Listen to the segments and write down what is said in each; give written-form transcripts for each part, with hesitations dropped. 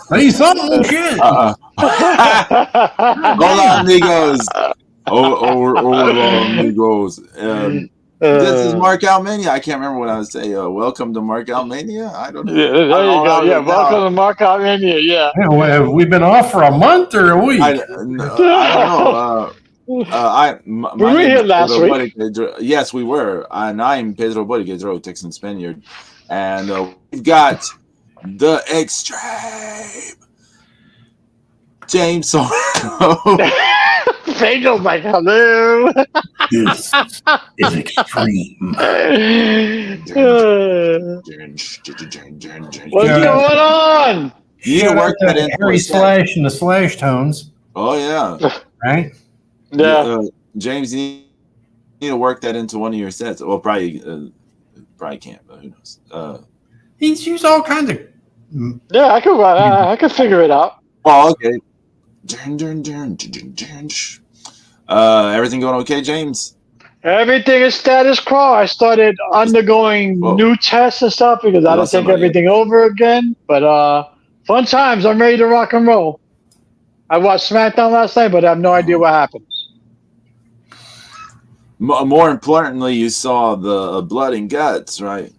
Say something, shit. Hola, amigos. Hola, amigos. This is Mark Mania. I can't remember what I was saying. Welcome to Mark Mania. I don't know. Yeah, there you go. Yeah, welcome to Mark Mania. Yeah. Have we been off for a month or a week? I don't know. Were we here last week? Yes, we were. And I'm Pedro Boriguedro, Texan Spaniard. And we've got the extreme James Pedro's like, hello. This is extreme. What's going on? You need to work that in. Harry Slash and the Slash tones. Oh, yeah. Right? Yeah. James, you need to work that into one of your sets. Well, probably can't, but who knows? He's used all kinds of. Yeah, I could figure it out. Oh, okay. Everything going okay, James? Everything is status quo. I started undergoing new tests and stuff because I had to take everything over again. But fun times. I'm ready to rock and roll. I watched SmackDown last night, but I have no idea what happens. More importantly, you saw the blood and guts, right?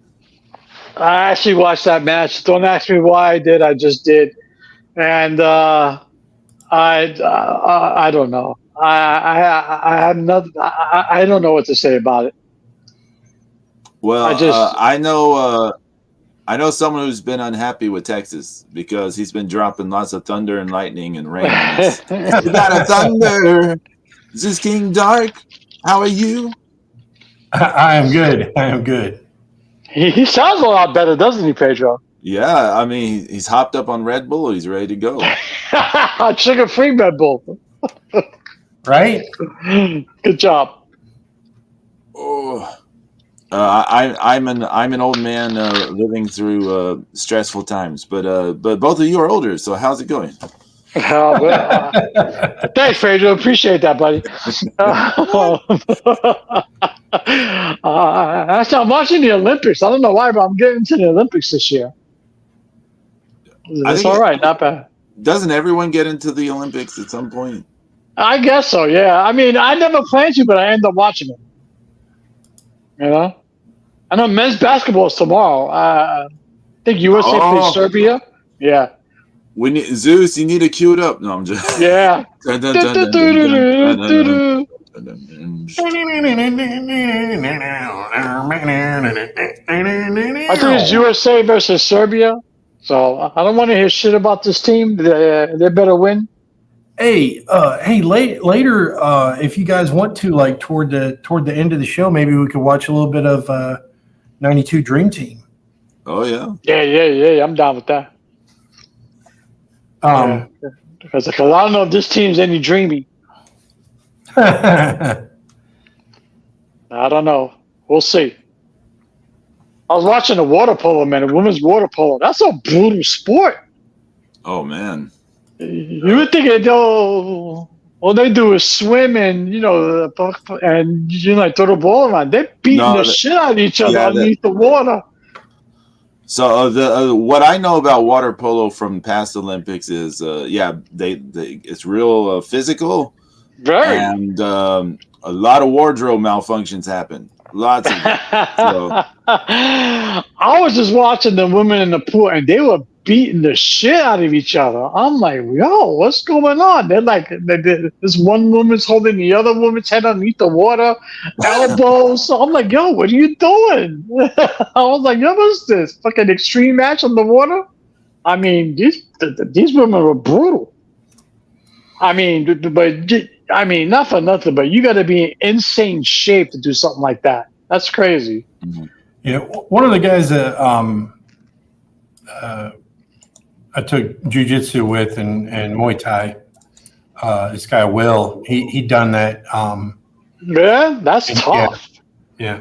I actually watched that match. Don't ask me why I did. I just did, and I don't know. I have nothing. I don't know what to say about it. Well, I know someone who's been unhappy with Texas because he's been dropping lots of thunder and lightning and rain. You got a thunder. This is King Dark. How are you? I am good. He sounds a lot better, doesn't he, Pedro? Yeah, I mean, he's hopped up on Red Bull. He's ready to go. Sugar-free Red Bull. Right? Good job. Oh, I'm an old man living through stressful times, but both of you are older. So how's it going? Thanks, Pedro. Appreciate that, buddy. I'm watching the Olympics. I don't know why, but I'm getting to the Olympics this year. It's all right, not bad. Doesn't everyone get into the Olympics at some point? I guess so, yeah. I mean, I never planned to, but I end up watching it. You know? I know men's basketball is tomorrow. I think USA plays Serbia. Yeah. We need Zeus. You need to cue it up. No, I'm just. Yeah. I think it's USA versus Serbia. So I don't want to hear shit about this team. They better win. Hey, later, if you guys want to, like toward the end of the show, maybe we could watch a little bit of '92 Dream Team. Oh yeah. Yeah. I'm down with that. Because I don't know if this team's any dreamy. I don't know. We'll see. I was watching the water polo, man. The women's water polo. That's a brutal sport. Oh man. You would think all they do is swim and throw the ball around. They're beating the shit out of each other underneath the water. So what I know about water polo from past Olympics is it's real physical. Very. And a lot of wardrobe malfunctions happen. Lots of them. So. I was just watching the women in the pool, and they were beating the shit out of each other. I'm like, yo, what's going on? They're like, this one woman's holding the other woman's head underneath the water, elbows. So I'm like, yo, what are you doing? I was like, yo, what's this? Fucking extreme match on the water? I mean, these women were brutal. I mean, not for nothing, but you got to be in insane shape to do something like that. That's crazy. Mm-hmm. Yeah, one of the guys that I took jiu-jitsu with and Muay Thai, this guy Will, he done that. Yeah, that's tough. Yeah.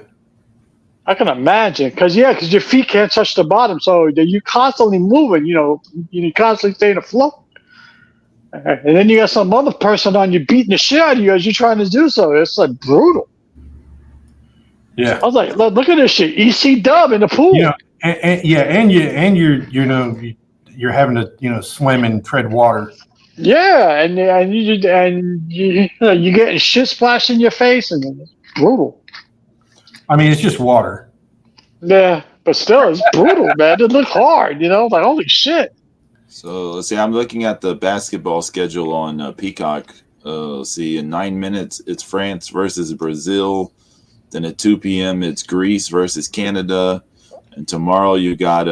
I can imagine, because your feet can't touch the bottom, so you constantly moving. You constantly staying afloat. And then you got some other person on you beating the shit out of you as you're trying to do so. It's like brutal. Yeah. I was like, look at this shit. EC Dub in the pool. Yeah, and you're you're having to swim and tread water. Yeah, and you getting shit splashed in your face, and it's brutal. I mean, it's just water. Yeah, but still, it's brutal, man. It looked hard, like holy shit. So let's see. I'm looking at the basketball schedule on Peacock. Let's see. In 9 minutes, it's France versus Brazil. Then at 2 p.m., it's Greece versus Canada. And tomorrow you got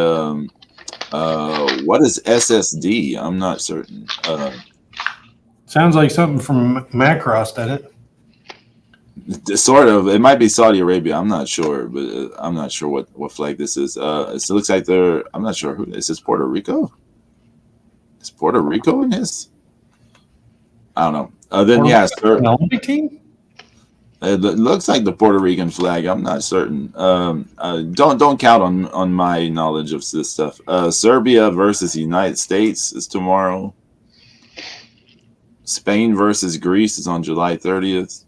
what is SSD? I'm not certain. Sounds like something from Macross, doesn't it? Sort of. It might be Saudi Arabia. I'm not sure, but I'm not sure what flag this is. It looks like I'm not sure who. Is this Puerto Rico? Is Puerto Rico in this? I don't know. Then yeah, an Olympic team. It looks like the Puerto Rican flag. I'm not certain. Don't count on my knowledge of this stuff. Serbia versus the United States is tomorrow. Spain versus Greece is on July 30th.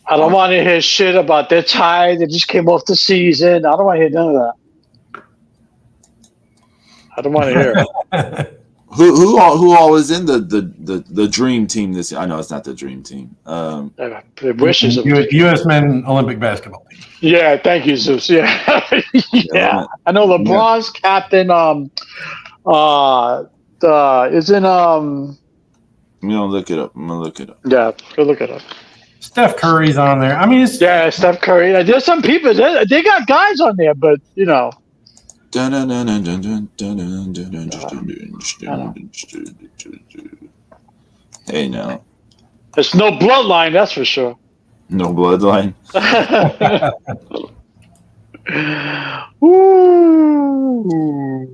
I don't want to hear shit about their tie that just came off the season. I don't want to hear none of that. I don't want to hear it. Who all is in the dream team this year? I know it's not the dream team. The wishes of U.S. men Olympic basketball team. Yeah, thank you, Zeus. Yeah, yeah. I know LeBron's captain. Isn't I'm gonna look it up. Yeah, go look it up. Steph Curry's on there. I mean, Steph Curry. There's some people. They got guys on there, but Hey, now. There's no bloodline, that's for sure. No bloodline.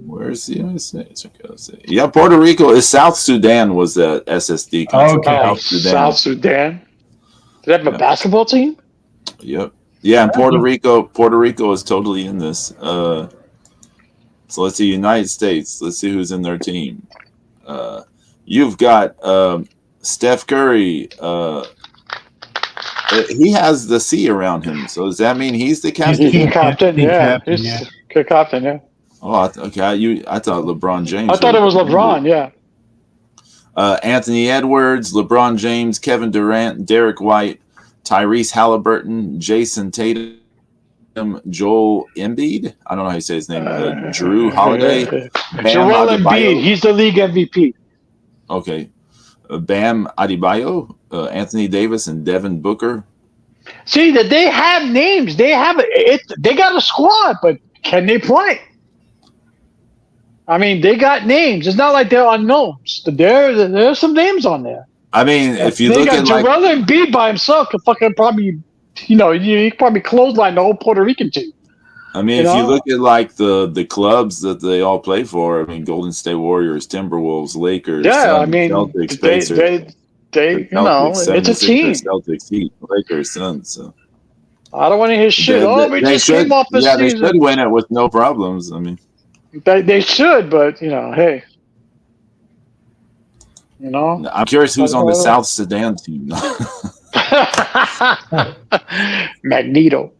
Where's the United States? Okay, let's see. Yeah, Puerto Rico is South Sudan was the SSD country. Okay, South Sudan. Do they have a basketball team? Yep. Yeah, and Puerto Rico is totally in this. So let's see, United States. Let's see who's in their team. You've got Steph Curry. He has the C around him. So does that mean he's the captain? He's the captain, yeah. He's the captain, yeah. Oh, okay. I thought LeBron James. I thought it was LeBron, yeah. Anthony Edwards, LeBron James, Kevin Durant, Derek White, Tyrese Halliburton, Jason Tatum, Joel Embiid. I don't know how you say his name. Drew Holiday. Joel Embiid. He's the league MVP. Okay. Bam Adebayo, Anthony Davis, and Devin Booker. See, that they have names. They have it. They got a squad, but can they play? I mean, they got names. It's not like they're unknowns. There's some names on there. I mean, if you look at Joel Embiid by himself could fucking probably, he could probably clothesline the whole Puerto Rican team. I mean, if you look at like the clubs that they all play for, I mean, Golden State Warriors, Timberwolves, Lakers, Celtics, Pacers, it's a team. Celtics, Heat, Lakers, Suns. So. I don't want to hear shit. We just came off the season. Yeah, they should win it with no problems. I mean, they should, but hey. I'm curious who's on the South Sudan team. Magneto.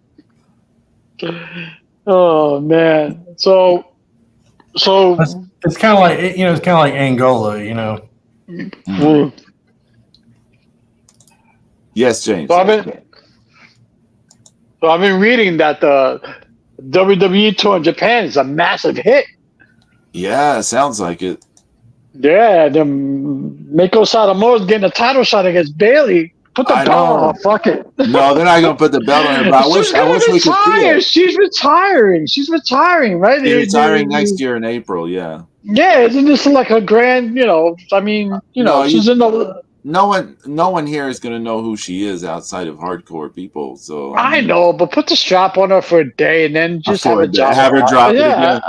Oh man. So it's kind of like it's kind of like Angola, Mm-hmm. Yes, James. So I've been reading that the WWE tour in Japan is a massive hit. Yeah, it sounds like it. Yeah, the Mako Satomura is getting a title shot against Bailey. Put the belt on. Fuck it. No, they're not gonna put the belt on her. But I wish we could see it. She's retiring, right? She's retiring next year in April. Yeah. Yeah, isn't this like a grand? I mean, she's in the. No one here is gonna know who she is outside of hardcore people. So I know, but put the strap on her for a day and then just have her drop it. Yeah.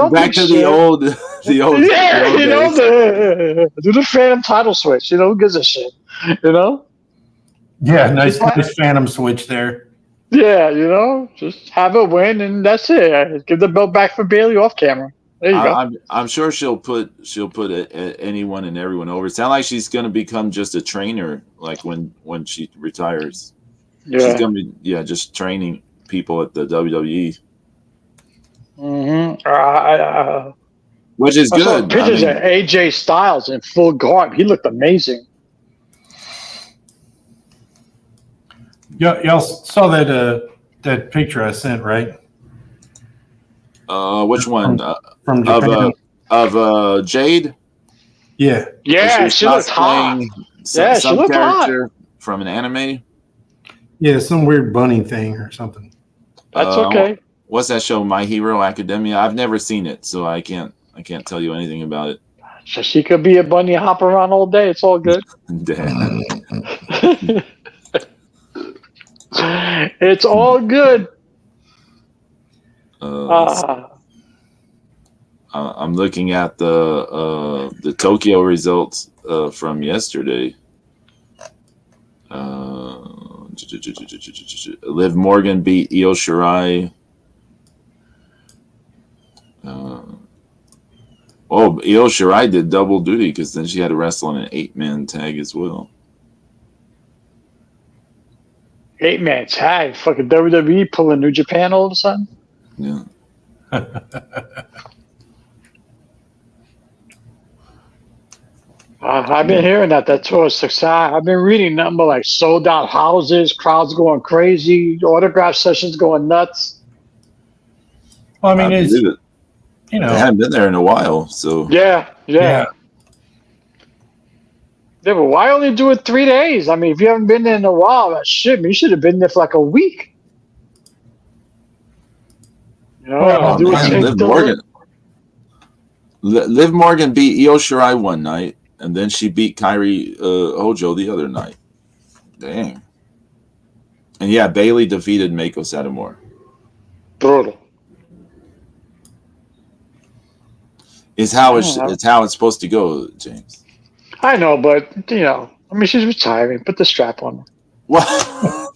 Back to the old. Yeah, do the Phantom title switch. Who gives a shit? Yeah, nice Phantom switch there. Yeah, just have her win and that's it. Give the belt back for Bailey off camera. There you go. I'm sure she'll put anyone and everyone over. It sounds like she's going to become just a trainer, like when she retires. Yeah, she's going to be just training people at the WWE. Mm-hmm. which is I saw good. pictures of AJ Styles in full garb. He looked amazing. Y'all saw that picture I sent, right? Which one? From Japan. Of Jade? Yeah. Yeah, she looked hot. She looked character hot. From an anime? Yeah, some weird bunny thing or something. That's okay. What's that show? My Hero Academia? I've never seen it, so I can't tell you anything about it. So she could be a bunny, hop around all day. It's all good. It's all good. I'm looking at the Tokyo results from yesterday. Liv Morgan beat Io Shirai. Io Shirai did double duty because then she had to wrestle in an 8-man tag as well. 8-man tag? Fucking WWE pulling New Japan all of a sudden? Yeah. I've been hearing that tour is success. I've been reading nothing but like sold out houses, crowds going crazy, autograph sessions going nuts. Well, I mean, it's, they haven't been there in a while, so yeah. Yeah, but why only do it 3 days? I mean, if you haven't been there in a while, shit, you should have been there for like a week. You know, Liv Morgan beat Io Shirai one night, and then she beat Kairi Hojo the other night. Dang. And yeah, Bailey defeated Meiko Satomura. Brutal. It's how it's supposed to go, James. I know, but I mean, she's retiring. Put the strap on her. What?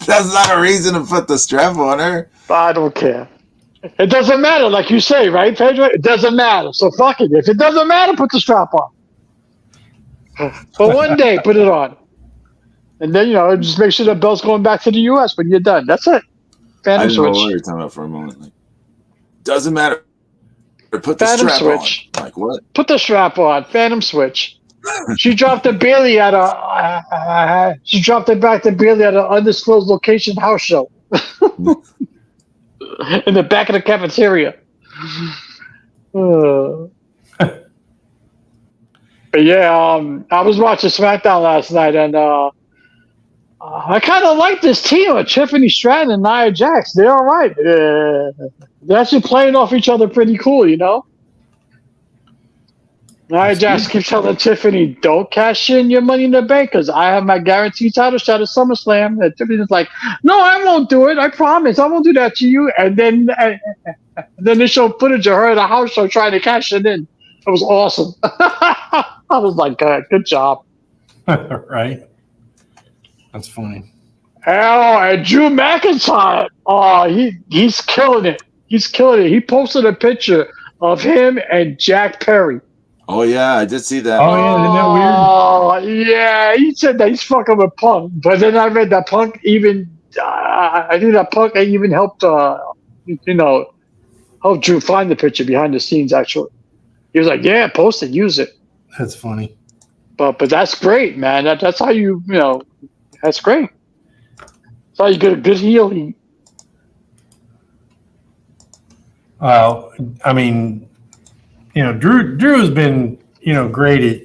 That's not a reason to put the strap on her. I don't care. It doesn't matter, like you say, right, Pedro? It doesn't matter. So fuck it. If it doesn't matter, put the strap on. For one day, put it on. And then, just make sure the belt's going back to the U.S. when you're done. That's it. Phantom switch. I didn't know what you were talking about for a moment. Like, doesn't matter. Put the Phantom strap switch. On. Like what? Put the strap on. Phantom switch. She dropped the Bailey at she dropped it back to Bailey at an undisclosed location house show. In the back of the cafeteria. But yeah, I was watching SmackDown last night, and I kind of like this team of Tiffany Stratton and Nia Jax. They're all right. They're actually playing off each other pretty cool, Nia Jax keeps telling Tiffany, don't cash in your Money in the Bank because I have my guaranteed title shot at SummerSlam. And Tiffany's like, no, I won't do it. I promise. I won't do that to you. And then they show footage of her at a house show trying to cash it in. It was awesome. I was like, good job. Right. That's funny. Oh, and Drew McIntyre. Oh, he's killing it. He's killing it. He posted a picture of him and Jack Perry. Oh, yeah, I did see that. Oh, yeah, isn't that weird? Oh, yeah, he said that he's fucking with Punk. But then I read that Punk I think that Punk even helped, help Drew find the picture behind the scenes, actually. He was like, yeah, post it, use it. That's funny. But that's great, man. That's how you that's great. That's how you get a good heel. Well, I mean, Drew has been, great at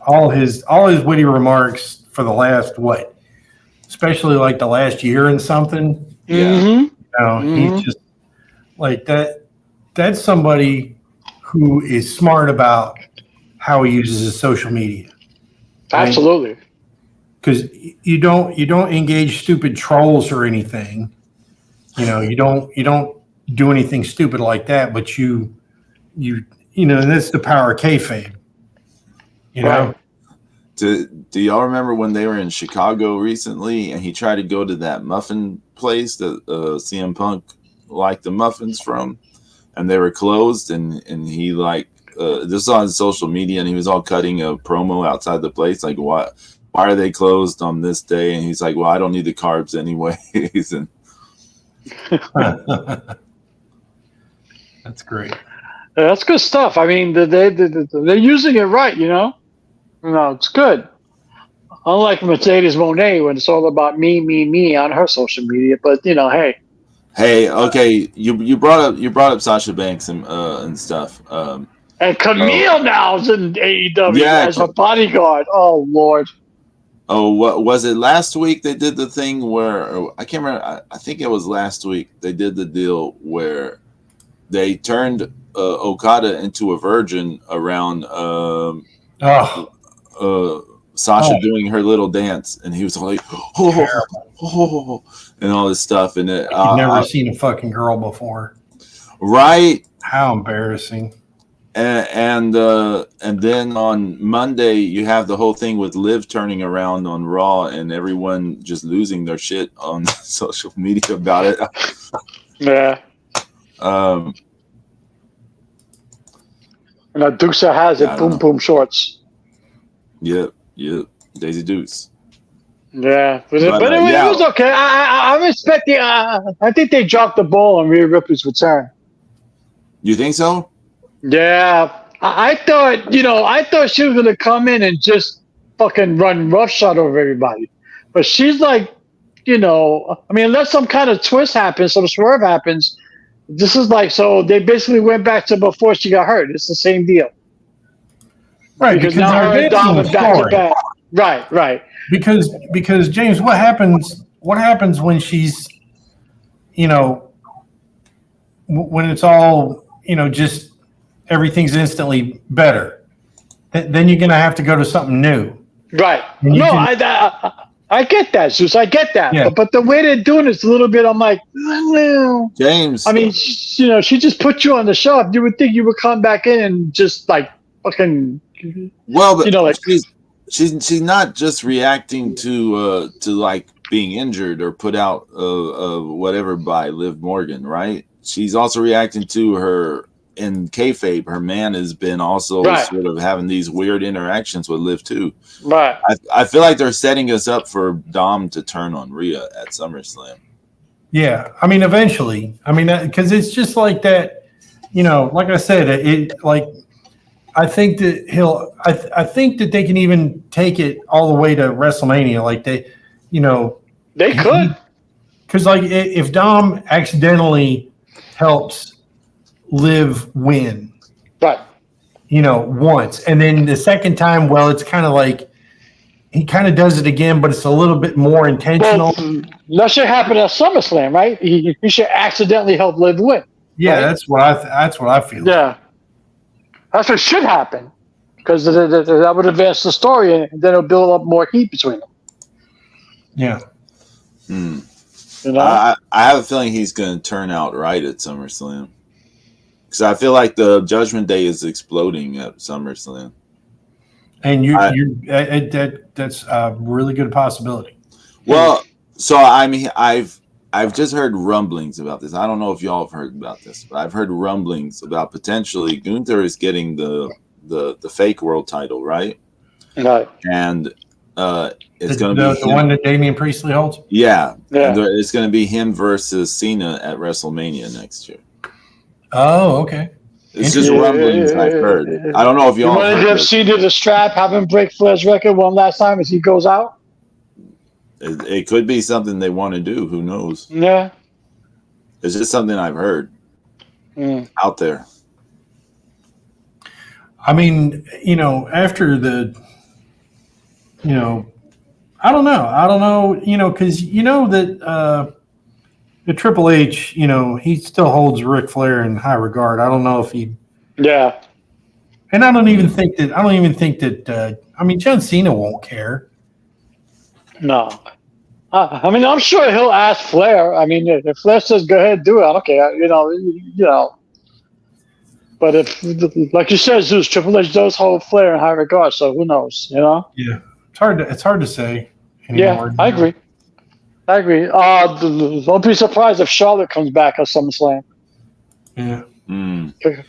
all his witty remarks for the last especially like the last year and something. Yeah. He's just like that. That's somebody who is smart about how he uses his social media. Absolutely. Because you don't engage stupid trolls or anything. You don't do anything stupid like that, but and that's the power of kayfabe. Right. Do y'all remember when they were in Chicago recently and he tried to go to that muffin place that CM Punk liked the muffins from, and they were closed, and he this was on social media, and he was all cutting a promo outside the place, like why are they closed on this day? And he's like, well, I don't need the carbs anyways. And That's great. That's good stuff. I mean, they're using it right, you know? No, it's good. Unlike Mercedes Monet, when it's all about me on her social media. But, you know, hey. Hey, okay, you brought up Sasha Banks and stuff. And Camille now is in AEW as Yeah. a bodyguard. Oh, Lord. Oh, what was it last week? They did the thing where I can't remember. I think it was last week. They did the deal where they turned Okada into a virgin around Sasha doing her little dance, and he was like, and all this stuff. And I've never seen a fucking girl before. Right? How embarrassing. And then on Monday you have the whole thing with Liv turning around on Raw and everyone just losing their shit on social media about it. Yeah. And Duxa has it. Boom boom shorts. Yep. Daisy Dukes. Yeah, but it was okay. I'm expecting. I think they dropped the ball on Rhea Ripley's return. You think so? Yeah, I thought, I thought she was going to come in and just fucking run roughshod over everybody. But she's like, unless some kind of twist happens, some swerve happens, this is like, so they basically went back to before she got hurt. It's the same deal. Right, because now her and Dom are back to back. Right. Because James, what happens when she's, when it's all, just everything's instantly better, then you're going to have to go to something new. Right. No, I get that, Zeus. I get that. Yeah. But the way they're doing it's a little bit, I'm like, James. I mean, she just put you on the shelf. You would think you would come back in and just like fucking. Well, but she's not just reacting to like being injured or put out whatever by Liv Morgan, right? She's also reacting to her. In kayfabe, her man has been also sort of having these weird interactions with Liv too. Right. I feel like they're setting us up for Dom to turn on Rhea at SummerSlam. Yeah, I mean, eventually. I mean, because it's just like that. Like I said, I think that I think that they can even take it all the way to WrestleMania. Like they could. Because like if Dom accidentally helps Liv win, right? Once, and then the second time, well, it's kind of like he kind of does it again, but it's a little bit more intentional. Well, that should happen at SummerSlam, right? He should accidentally help Liv win. Yeah, right? that's what I feel. Yeah, that's what should happen because that would advance the story, and then it'll build up more heat between them. Yeah. I have a feeling he's going to turn out right at SummerSlam. Because I feel like the Judgment Day is exploding at SummerSlam, and that's a really good possibility. Well, so I mean, I've just heard rumblings about this. I don't know if y'all have heard about this, but I've heard rumblings about potentially Gunther is getting the fake world title, right? Right. And it's going to be the one that Damian Priestley holds. Yeah. And it's going to be him versus Cena at WrestleMania next year. Oh, okay. It's just rumblings I've heard. I don't know if y'all want to give Cena the strap, have him break Flair's record one last time as he goes out. It could be something they want to do. Who knows? Yeah. It's just something I've heard out there. I mean, after the, I don't know, because that the Triple H, he still holds Ric Flair in high regard. I don't know if he. Yeah. And I don't even think that. I mean, John Cena won't care. No. I mean, I'm sure he'll ask Flair. I mean, if Flair says, "Go ahead, do it," okay, But if, like you said, Zeus, Triple H does hold Flair in high regard, so who knows? Yeah. It's hard to say anymore. Yeah, I agree. Don't be surprised if Charlotte comes back at SummerSlam. Yeah. Because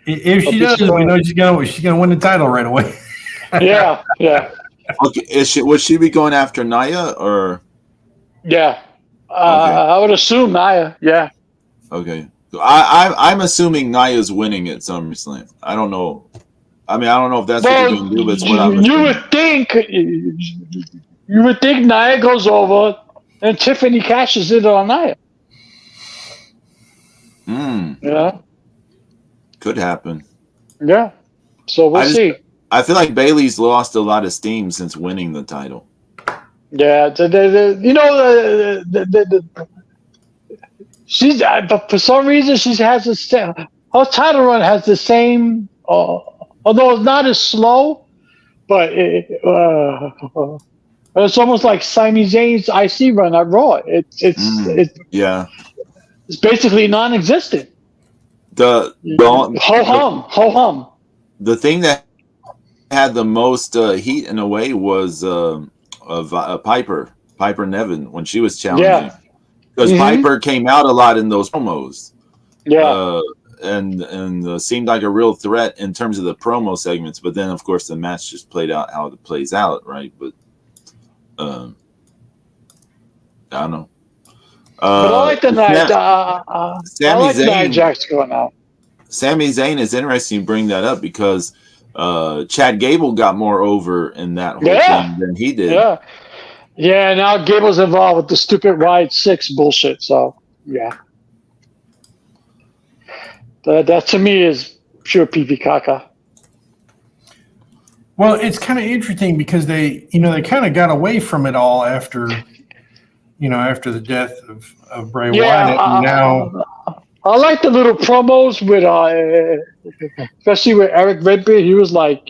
if she does, we know she's gonna win the title right away. Yeah. Okay, would she be going after Nia or? Yeah, I would assume Nia. Yeah. Okay. So I'm assuming Nia's winning at SummerSlam. I don't know. I mean, I don't know if that's what they're going to do, but it's what I'm assuming. You would think Nia goes over and Tiffany cashes in on Nia. Yeah. Could happen. Yeah. So we'll see. I feel like Bayley's lost a lot of steam since winning the title. Yeah. She's but for some reason she has her title run has the same. Although it's not as slow, but it's almost like Sami Zayn's IC run at Raw. It's basically non-existent. Ho hum. The thing that had the most heat in a way was Piper Niven when she was challenging, because Piper came out a lot in those promos. Yeah. And seemed like a real threat in terms of the promo segments, but then of course the match just played out how it plays out, right? But I don't know. But I like the night. Sami Zayn. Jack's going out. Sami Zayn is interesting to bring that up because Chad Gable got more over in that whole thing than he did. Yeah. Yeah. Now Gable's involved with the stupid Riot 6 bullshit. So yeah. That to me is pure pee caca. Well, it's kind of interesting because they kind of got away from it all after the death of Bray Wyatt. Now, I like the little promos with, especially with Eric Redbeard. He was like,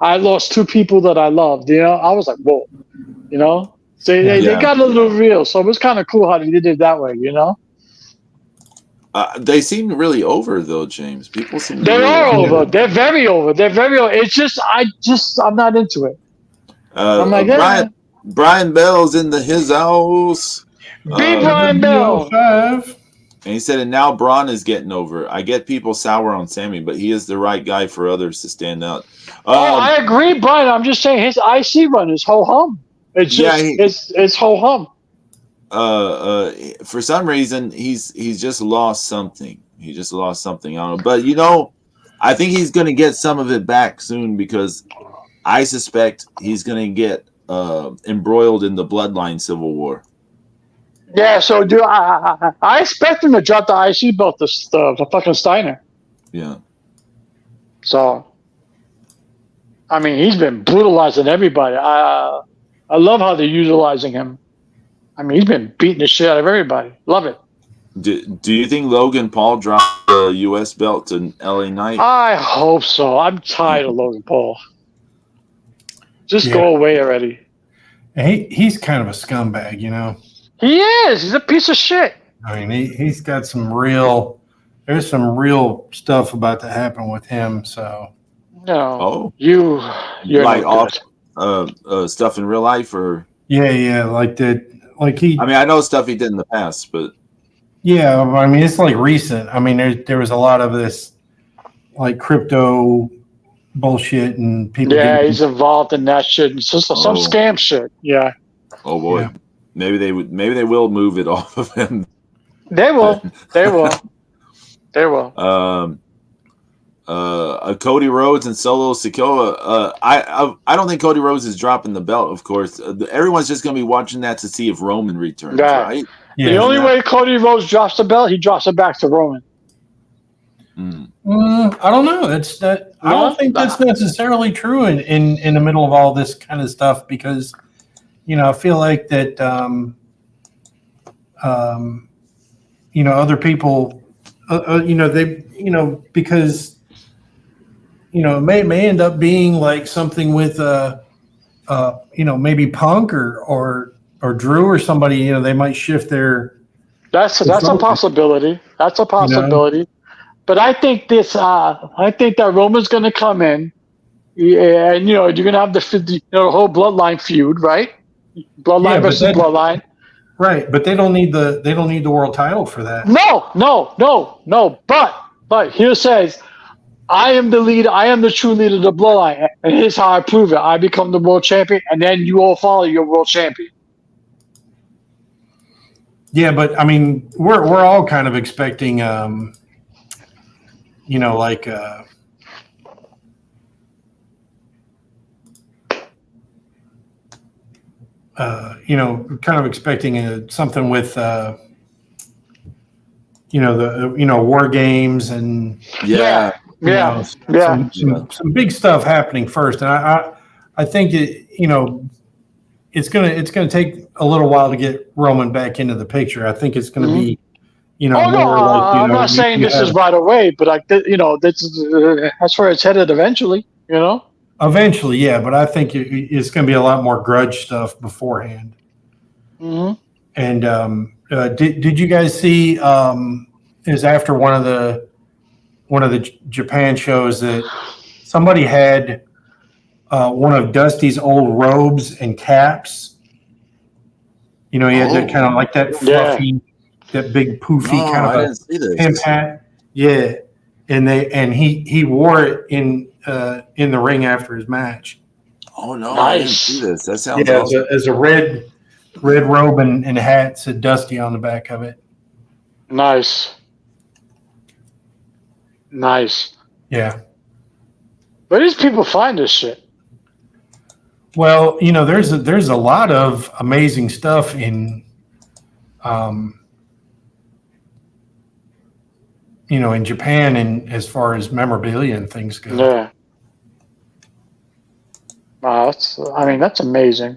I lost 2 people that I loved. I was like, whoa, So they got a little real. So it was kind of cool how they did it that way, They seem really over though, James. People seem over. They're very over. It's just I'm not into it. I'm like, Brian Bell's in his house. Brian Bell. And he said, and now Braun is getting over. I get people sour on Sammy, but he is the right guy for others to stand out. I agree, Brian. I'm just saying his IC run is ho hum. It's just it's ho hum. For some reason he's just lost something. He just lost something. I don't know. But I think he's gonna get some of it back soon because I suspect he's gonna get embroiled in the bloodline civil war. Yeah, so I expect him to drop the IC belt to fucking Steiner. Yeah. So I mean he's been brutalizing everybody. I love how they're utilizing him. I mean, he's been beating the shit out of everybody. Love it. Do you think Logan Paul dropped the U.S. belt to LA Knight? I hope so. I'm tired of Logan Paul. Just go away already. He's kind of a scumbag, He is. He's a piece of shit. I mean, he's got there's some real stuff about to happen with him, so. No. You're like stuff in real life or? Yeah, like that. Like I mean, I know stuff he did in the past, but yeah, I mean, it's like recent. I mean, there was a lot of this like crypto bullshit and people. Yeah, he's involved in that shit. It's just some scam shit. Yeah. Oh boy, yeah. Maybe they will move it off of him. They will. They will. Cody Rhodes and Solo Sikoa. I don't think Cody Rhodes is dropping the belt. Of course, everyone's just going to be watching that to see if Roman returns. Right? Yeah. The only way Cody Rhodes drops the belt, he drops it back to Roman. I don't know. I don't think that's necessarily true in the middle of all this kind of stuff because, I feel like that, other people, because. It may end up being like something with maybe Punk or Drew or somebody. They might shift their. That's a possibility. That's a possibility. But I think that Roman's going to come in, and you're going to have the whole bloodline feud, right? Bloodline versus bloodline. Right, but they don't need the world title for that. No. But here says. I am the leader. I am the true leader of the bloodline. And here's how I prove it. I become the world champion, and then you all follow your world champion. Yeah, but I mean, we're all kind of expecting, like. Kind of expecting something with, war games and Yeah. some big stuff happening first. And I think it's gonna take a little while to get Roman back into the picture. I think it's gonna be, Oh no, more like, I'm not saying this is right away, but that's where it's headed eventually. Eventually, yeah, but I think it's going to be a lot more grudge stuff beforehand. Mm-hmm. And did you guys see? Is after one of the Japan shows that somebody had one of Dusty's old robes and caps. He had that kind of like that fluffy, that big poofy kind of a pimp hat. Yeah, and he wore it in the ring after his match. Oh no, nice. I didn't see this. That sounds awesome. As a red robe and hat said Dusty on the back of it. Nice. Yeah. Where these people find this shit? Well, there's a lot of amazing stuff in in Japan, and as far as memorabilia and things go. Yeah. Wow, that's amazing.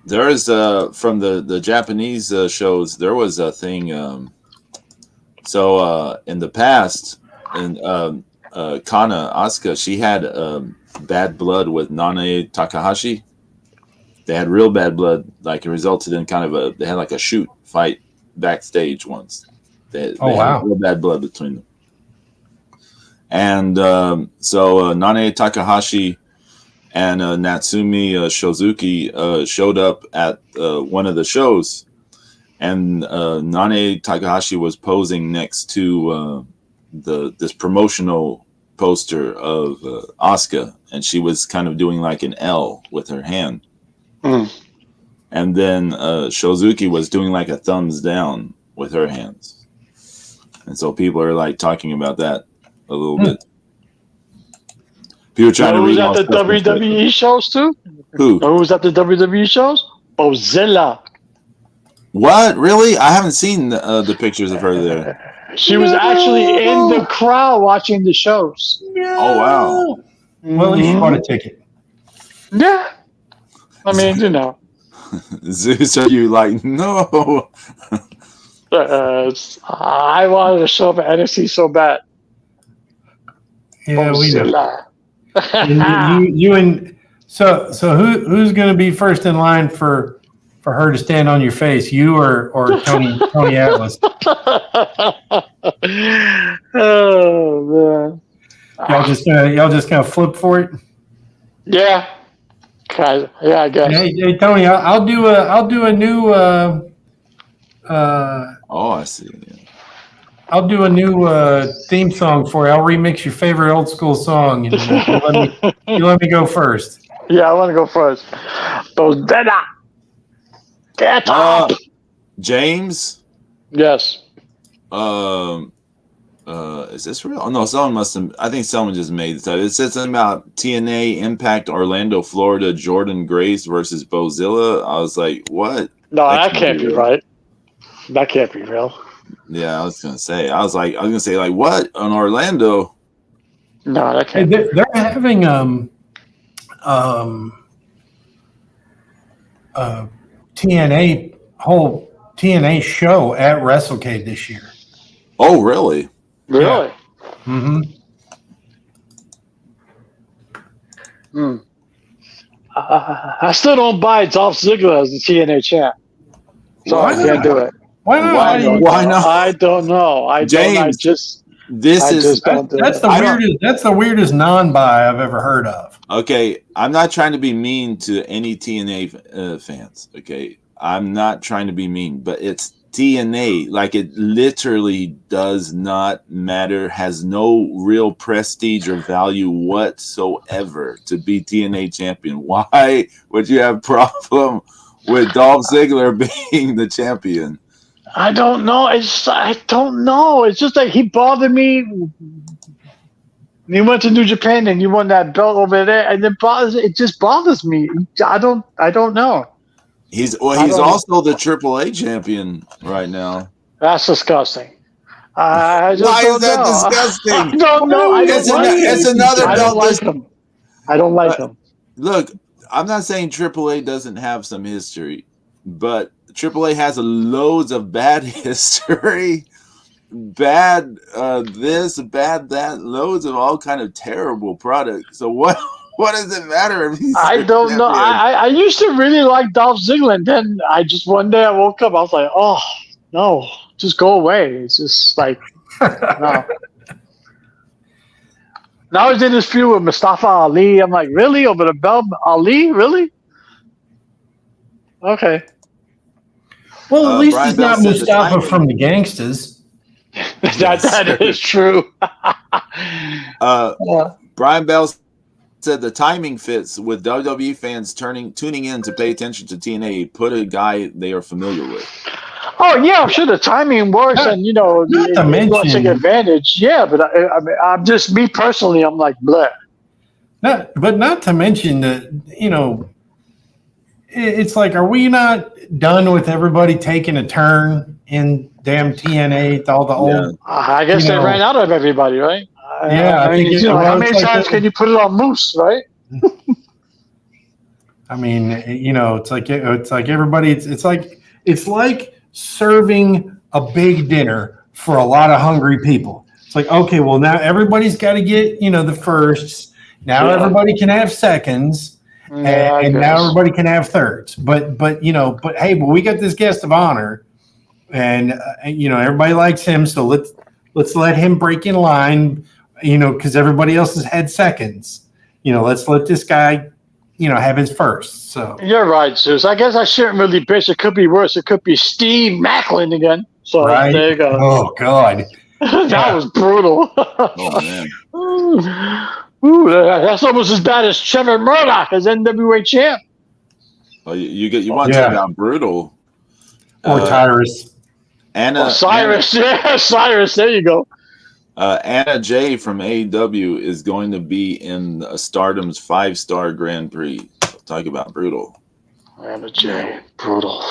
There is from the Japanese shows, there was a thing. So in the past, in Kana Asuka, she had bad blood with Nanae Takahashi. They had real bad blood, like it resulted in kind of they had like a shoot fight backstage once. They had real bad blood between them. And so Nanae Takahashi and Natsumi Shozuki showed up at one of the shows, and Nanae Takahashi was posing next to this promotional poster of Asuka, and she was kind of doing like an L with her hand. And then Shozuki was doing like a thumbs down with her hands. And so people are like talking about that a little bit. People trying to read. Who was at the WWE shows too? Who? Who was at the WWE shows? Bozilla. What? Really? I haven't seen the pictures of her there. She was actually in the crowd watching the shows. No. Oh wow. Well, at least you bought a ticket. Yeah. I mean, Zeus, are you like, no? I wanted to show up at NXT so bad. Yeah, we know. So who's going to be first in line for her to stand on your face? You or Tony Atlas? Oh man! Y'all just gonna flip for it? Yeah. Yeah, I guess. Hey Tony, I'll do a new. I see. Yeah. I'll do a new theme song for you. I'll remix your favorite old school song, and you let me go first. Yeah, I want to go first. Bozella. Get up. James. Yes. Is this real? Oh no, someone must have. I think someone just made this up. It says something about TNA Impact Orlando, Florida, Jordan Grace versus Bozilla. I was like, what? No, that can't be right. That can't be real. Yeah, I was gonna say. I was gonna say like, what on Orlando? No, that can't. They're having whole TNA show at WrestleCade this year. Oh, really? Really? Yeah. Mm-hmm. I still don't buy Dolph Ziggler as the TNA champ, so I can't do it. Why not? Why not? I don't know. That's the weirdest non-buy I've ever heard of. Okay, I'm not trying to be mean to any TNA fans. Okay, I'm not trying to be mean, but it's TNA. Like, it literally does not matter, has no real prestige or value whatsoever to be TNA champion. Why would you have problem with Dolph Ziggler being the champion? I don't know. I don't know. It's just like he bothered me. He went to New Japan and you won that belt over there, and it just bothers me. I don't know. He's also the AAA champion right now. That's disgusting. I just Why don't is that know. disgusting? I don't know. It's another I don't belt. like him. I don't like him. Look, I'm not saying AAA doesn't have some history, but AAA has loads of bad history, bad this, bad that, loads of all kind of terrible products. So what does it matter if he's I don't know. I used to really like Dolph Ziggler, and then I just one day I woke up, I was like, oh no, just go away. It's just like no. Now he's in this feud with Mustafa Ali. I'm like, really? Over the belt? Ali? Really? Okay. Well, at least Brian he's Bell not said the Mustafa timing. from the Gangsters. that is true. Brian Bell said the timing fits with WWE fans tuning in to pay attention to TNA. Put a guy they are familiar with. Oh yeah, I'm sure the timing works, and you know, take advantage. Yeah, but I'm just me personally. I'm like, bleh. Not to mention that, you know, it's like, are we not done with everybody taking a turn in damn TNA? All the old. I guess they ran out of everybody, right? Yeah, I mean, how many times can you put it on Moose, right? I mean, you know, it's like everybody. It's like serving a big dinner for a lot of hungry people. It's like, okay, well, now everybody's got to get, you know, the firsts. Now everybody can have seconds, and now everybody can have thirds. But hey, we got this guest of honor, and you know, everybody likes him, so let's let him break in line. You know, because everybody else has had seconds. You know, let's let this guy, you know, have his first. So you're right, Zeus. I guess I shouldn't really bitch. It could be worse. It could be Steve Macklin again. So there you go. Oh God, that was brutal. Oh man, ooh, that's almost as bad as Trevor Murdoch as NWA champ. Well, you want to talk about brutal or Tyrus, Cyrus? Cyrus. There you go. Anna Jay from AEW is going to be in Stardom's 5-star Grand Prix. Talk about brutal. Anna Jay, brutal.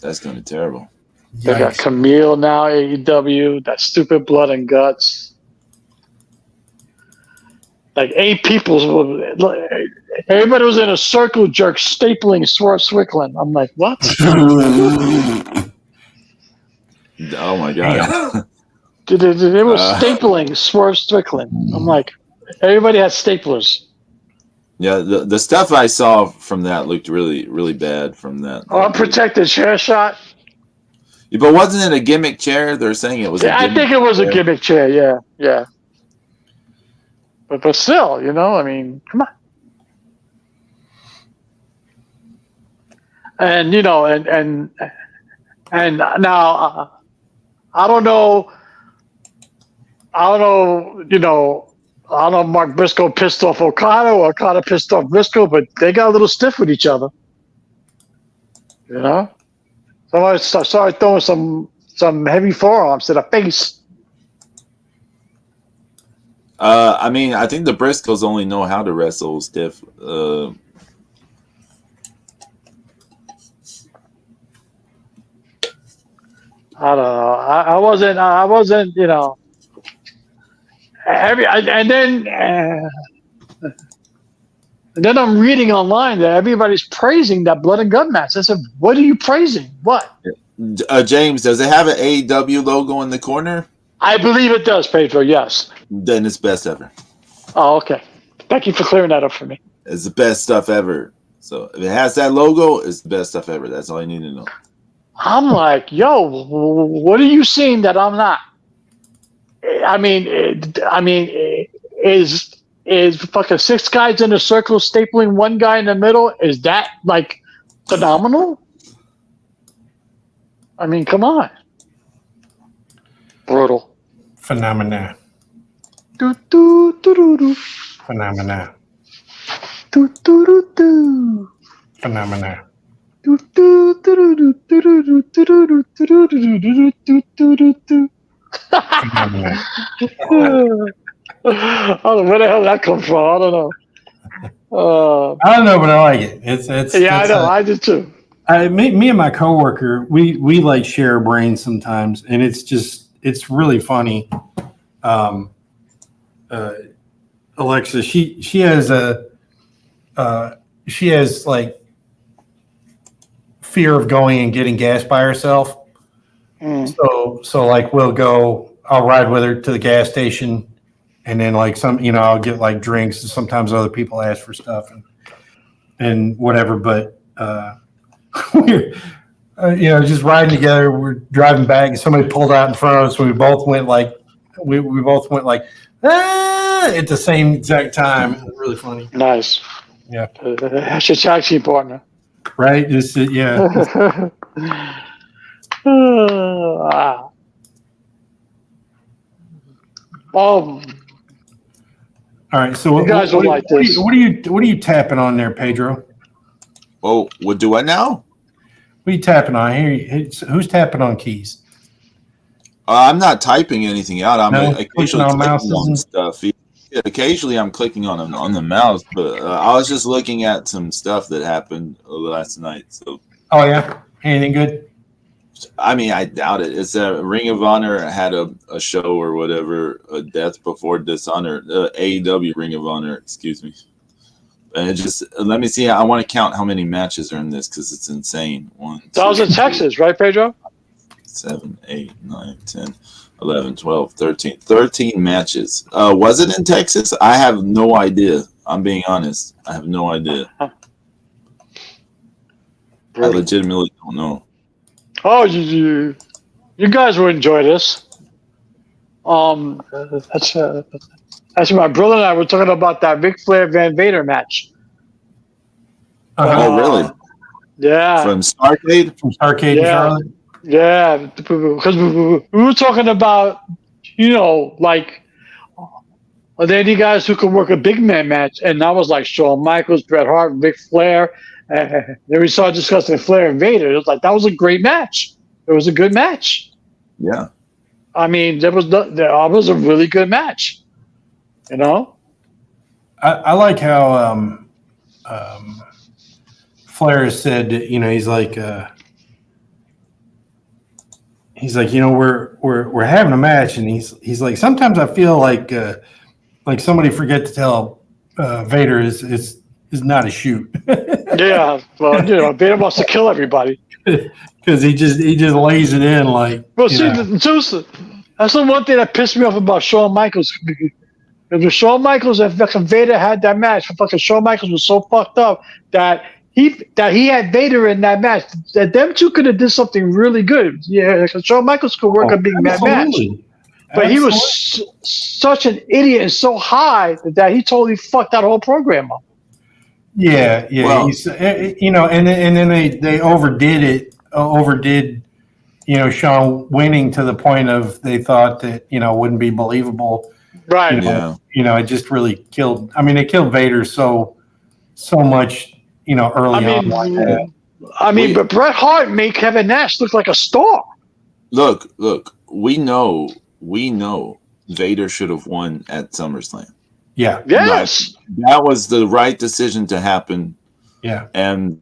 That's going to be terrible. They got Camille now, AEW, that stupid blood and guts. Like 8 people. Everybody was in a circle jerk stapling Swerve Strickland. I'm like, what? Oh my God. They were stapling Swerve Strickland. I'm like, everybody had staplers. Yeah, the stuff I saw from that looked really, really bad from that. Unprotected chair shot. Yeah, but wasn't it a gimmick chair? They're saying it was a gimmick I think it was a gimmick chair, yeah. But still, you know, I mean, come on. And, you know, and now... I don't know, you know, I don't know if Mark Briscoe pissed off Okada or Okada pissed off Briscoe, but they got a little stiff with each other. You know? Somebody started throwing some heavy forearms to the face. I mean, I think the Briscoes only know how to wrestle stiff. I don't know. I wasn't, you know. And then I'm reading online that everybody's praising that blood and gut match. I said, what are you praising? What? James, does it have an AEW logo in the corner? I believe it does, Pedro, yes. Then it's best ever. Oh, okay. Thank you for clearing that up for me. It's the best stuff ever. So if it has that logo, it's the best stuff ever. That's all you need to know. I'm like, yo, what are you seeing that I'm not? I mean, is fucking 6 guys in a circle stapling one guy in the middle? Is that like phenomenal? I mean, come on. Brutal. Phenomena. Do do do do do. Phenomena. Do do do do. Phenomena. Phenomena. I don't know where the hell that comes from. I don't know. I don't know, but I like it. It's Yeah, I know. I do too. Me and my coworker, we like share a brain sometimes, and it's really funny. Um, Alexa, she has like fear of going and getting gas by herself. So like I'll ride with her to the gas station, and then like I'll get like drinks, and sometimes other people ask for stuff and whatever. But we're just riding together. We're driving back, and somebody pulled out in front of us. And we both went like at the same exact time. It was really funny. Nice. Yeah. That's your tag team partner. Right. Yeah. All right. So you guys will like this. What are you tapping on there, Pedro? Oh, what do I now? What are you tapping on? Who's tapping on keys? I'm not typing anything out. I'm occasionally on clicking on stuff. Yeah, occasionally I'm clicking on the mouse, but I was just looking at some stuff that happened last night. So. Oh yeah, anything good? I mean, I doubt it. It's a Ring of Honor had a show or whatever, a Death Before Dishonor, AEW Ring of Honor, excuse me. And it just let me see. I want to count how many matches are in this because it's insane. 1, 2, that was in Texas, right, Pedro? 7, 8, 9, 10, 11, 12, 13. 13 matches. Was it in Texas? I have no idea. I'm being honest. I have no idea. I legitimately don't know. Oh, you guys will enjoy this. Actually, my brother and I were talking about that Ric Flair Van Vader match. Oh, really? Yeah. From Starcade? From Starcade in Charlotte? Yeah, because we were talking about, like, are there any guys who can work a big man match? And I was like Shawn Michaels, Bret Hart, Ric Flair. Then we started discussing Flair and Vader. It was like, that was a great match. It was a good match. Yeah. I mean, that was a really good match. I like how Flair said, he's like, we're having a match, and he's like, sometimes I feel like somebody forget to tell Vader is not a shoot. Yeah, well, Vader wants to kill everybody because he just lays it in like. Well, see, that's the one thing that pissed me off about Shawn Michaels. Because Shawn Michaels and fucking Vader had that match, fucking Shawn Michaels was so fucked up that he had Vader in that match. That them two could have did something really good. Yeah, because Shawn Michaels could work a big match. But he was such an idiot and so high that he totally fucked that whole program up. Yeah. Well, and then they overdid Shawn winning to the point of they thought that wouldn't be believable. Right. It just really killed. I mean, it killed Vader so much. Early on. But Bret Hart made Kevin Nash look like a star. Look. We know Vader should have won at SummerSlam. Yeah. Yes. That was the right decision to happen. Yeah. And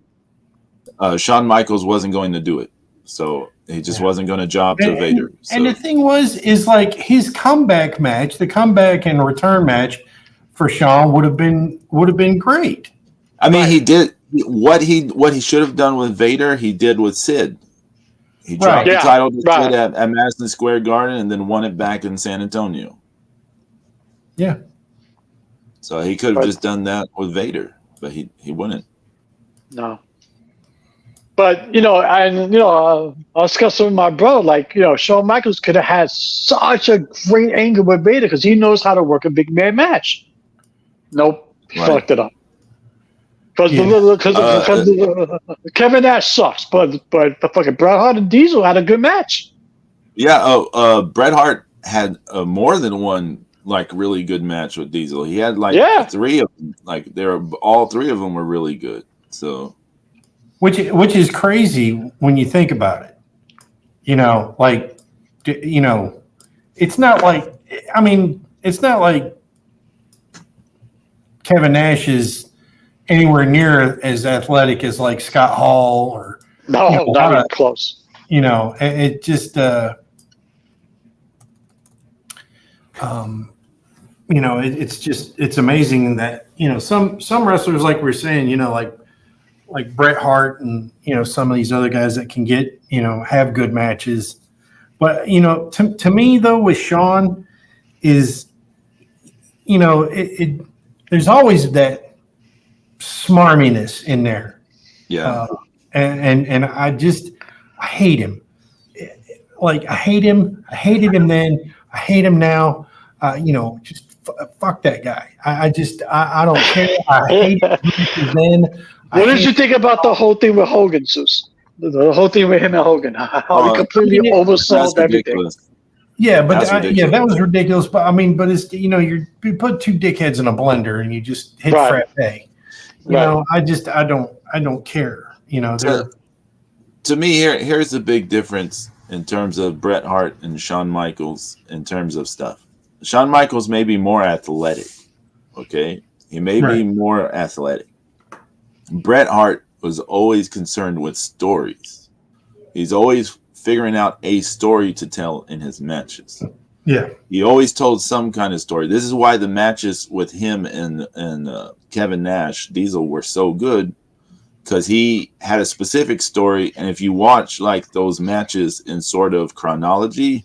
Shawn Michaels wasn't going to do it. So he just wasn't going to job to Vader. And the thing is like his comeback match, the comeback and return match for Shawn would have been great. I mean, he did what he should have done with Vader, he did with Sid. He dropped the title to Sid at Madison Square Garden and then won it back in San Antonio. Yeah. So he could have just done that with Vader, but he wouldn't. No. But I was discussing with my brother, like, Shawn Michaels could have had such a great angle with Vader because he knows how to work a big man match. Nope, he fucked it up. Because Kevin Nash sucks, but fucking Bret Hart and Diesel had a good match. Yeah, Bret Hart had more than one really good match with Diesel. He had 3 of them. All 3 of them were really good. So which is crazy when you think about it. You know, like, you know, it's not like, I mean, it's not like Kevin Nash is anywhere near as athletic as like Scott Hall or No, not even close. You know, it just you know, it's amazing that, you know, some wrestlers, like we're saying, you know, like Bret Hart and, you know, some of these other guys that can get, you know, have good matches. But, you know, to me though, with Shawn is, you know, there's always that smarminess in there. Yeah. And I hate him. Like, I hate him. I hated him then. I hate him now. You know, just fuck that guy. I don't care. I hate him then. What did you think about the whole thing with Hogan, Zeus? The whole thing with him and Hogan. How he completely oversold everything. Ridiculous. Yeah, but that was ridiculous. But I mean, but it's, you know, you put two dickheads in a blender and you just hit frappe. You know, I don't care. You know, to me, here's the big difference in terms of Bret Hart and Shawn Michaels in terms of stuff. Shawn Michaels may be more athletic. Okay, he may be more athletic. Bret Hart was always concerned with stories. He's always figuring out a story to tell in his matches. Yeah. He always told some kind of story. This is why the matches with him and Kevin Nash, Diesel, were so good, because he had a specific story. And if you watch like those matches in sort of chronology,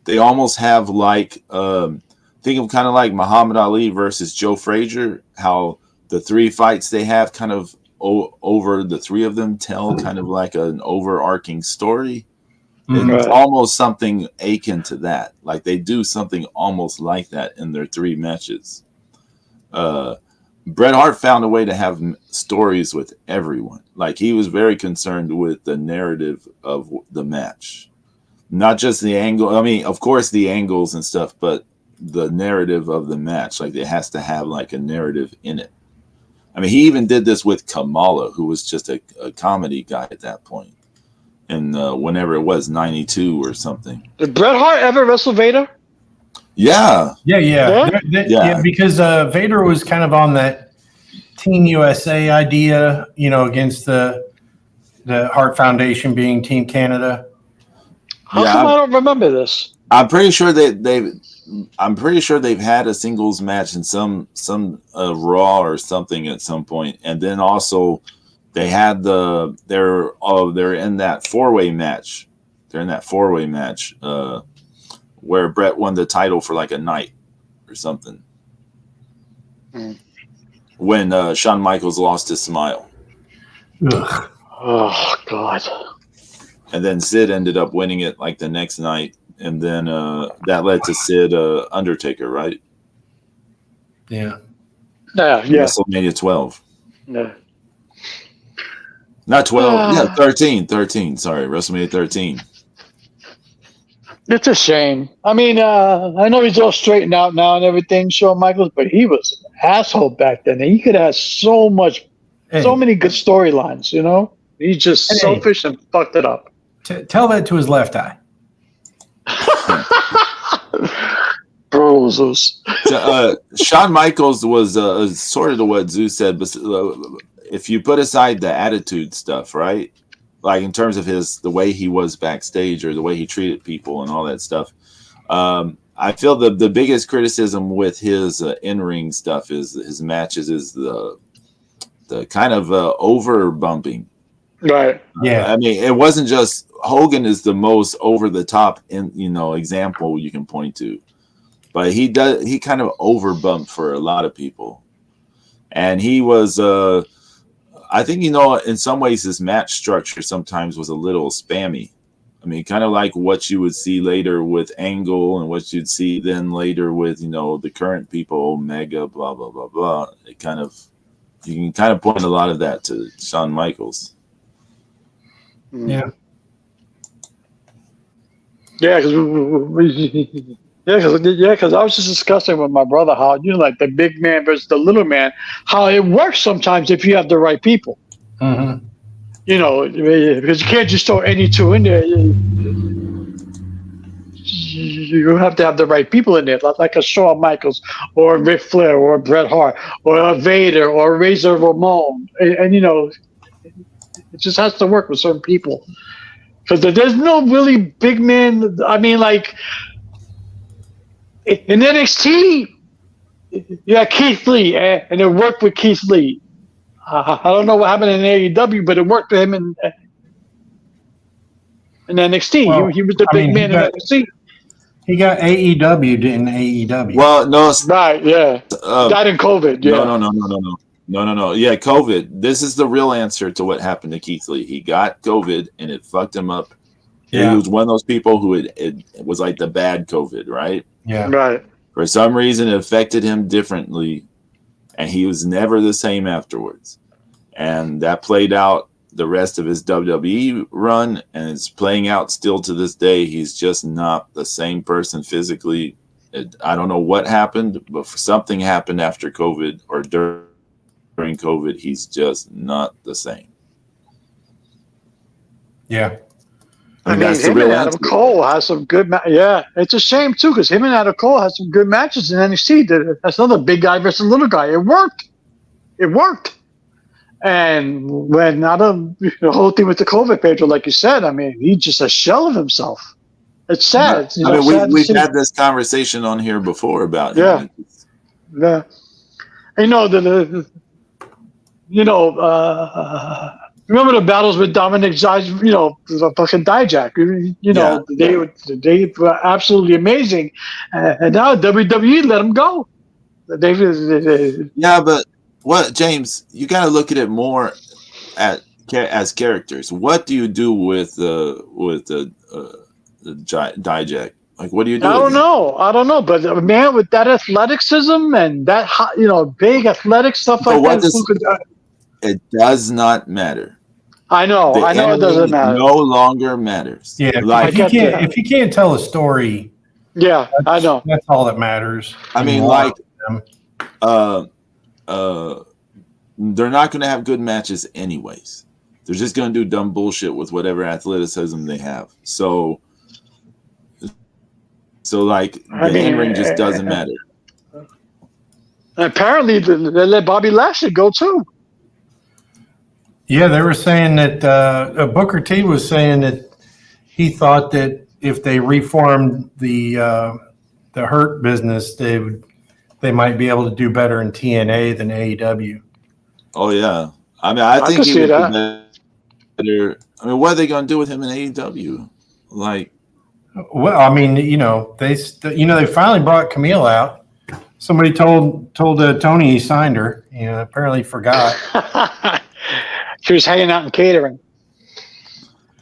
they almost have like, think of kind of like Muhammad Ali versus Joe Frazier, how the three fights they have kind of over the three of them tell kind of like an overarching story. It's almost something akin to that. Like they do something almost like that in their three matches. Bret Hart found a way to have stories with everyone. Like he was very concerned with the narrative of the match, not just the angle. I mean, of course the angles and stuff, but the narrative of the match. Like it has to have like a narrative in it. I mean, he even did this with Kamala, who was just a comedy guy at that point. And whenever it was, 92 or something. Did Bret Hart ever wrestle Vader? Yeah. Yeah, because Vader was kind of on that Team USA idea, you know, against the Hart Foundation being Team Canada. How come I don't remember this? I'm pretty sure they've had a singles match in some Raw or something at some point, and then also they had they're in that four-way match. They're in that four-way match where Bret won the title for like a night or something. When Shawn Michaels lost his smile. Ugh. Oh God. And then Sid ended up winning it like the next night. And then that led to Sid Undertaker, right? Yeah. Yeah. WrestleMania 12. Yeah. Not 12. Yeah, 13. 13. Sorry, WrestleMania 13. It's a shame. I mean, I know he's all straightened out now and everything, Shawn Michaels, but he was an asshole back then. And he could have so many good storylines, you know? He's just selfish and fucked it up. Tell that to his left eye. Bros. Shawn Michaels was sort of what Zeus said, but if you put aside the attitude stuff, right? Like in terms of the way he was backstage or the way he treated people and all that stuff, I feel the biggest criticism with his in-ring stuff is his matches is the kind of over bumping. Right. Yeah. I mean, it wasn't just Hogan is the most over the top example you can point to, but he kind of over bumped for a lot of people, and he was I think, in some ways his match structure sometimes was a little spammy. I mean, kind of like what you would see later with Angle and what you'd see then later with, the current people, Omega, blah, blah, blah, blah. You can kind of point a lot of that to Shawn Michaels. Yeah. Yeah, because I was just discussing with my brother how, like the big man versus the little man, how it works sometimes if you have the right people. Mm-hmm. You know, because you can't just throw any two in there. You have to have the right people in there, like a Shawn Michaels or a Ric Flair or a Bret Hart or a Vader or a Razor Ramon. And you know, it just has to work with certain people. Because there's no really big man. I mean, like in NXT, you had Keith Lee, and it worked with Keith Lee. I don't know what happened in AEW, but it worked for him in NXT. Well, he was the big man in NXT. He got AEW'd in AEW. Well, no, Right, yeah. Died in COVID, yeah. No. Yeah, COVID. This is the real answer to what happened to Keith Lee. He got COVID and it fucked him up. Yeah. He was one of those people who it was like the bad COVID, right? Yeah. Right. For some reason, it affected him differently, and he was never the same afterwards. And that played out the rest of his WWE run, and it's playing out still to this day. He's just not the same person physically. I don't know what happened, but something happened after COVID or during COVID. He's just not the same. Yeah. I mean, him and Adam Cole has some good yeah, it's a shame, too, because him and Adam Cole has some good matches in NXT. That's another big guy versus little guy. It worked. And when the whole thing with the COVID, Pedro, like you said, I mean, he's just a shell of himself. It's sad. I mean, we've had this conversation on here before about him. Yeah. You know, remember the battles with Dominic Dijak, the fucking Dijak. They were absolutely amazing. And now WWE let them go. Yeah, but what, James, you got to look at it more as characters. What do you do with the Dijak? Like, what do you do? I don't know. But man, with that athleticism and that big athletic stuff like that, it does not matter. I know it doesn't matter. No longer matters. Yeah, like if you can't tell a story, yeah, I know that's all that matters. I mean, they're not going to have good matches anyways. They're just going to do dumb bullshit with whatever athleticism they have. So like the in-ring just doesn't matter. Apparently, they let Bobby Lashley go too. Yeah, they were saying that Booker T was saying that he thought that if they reformed the Hurt business, they might be able to do better in TNA than AEW. Oh yeah, I mean, I think he would be better. I mean, what are they going to do with him in AEW? Like, well, I mean, they finally brought Camille out. Somebody told Tony he signed her. Apparently forgot. She was hanging out in catering.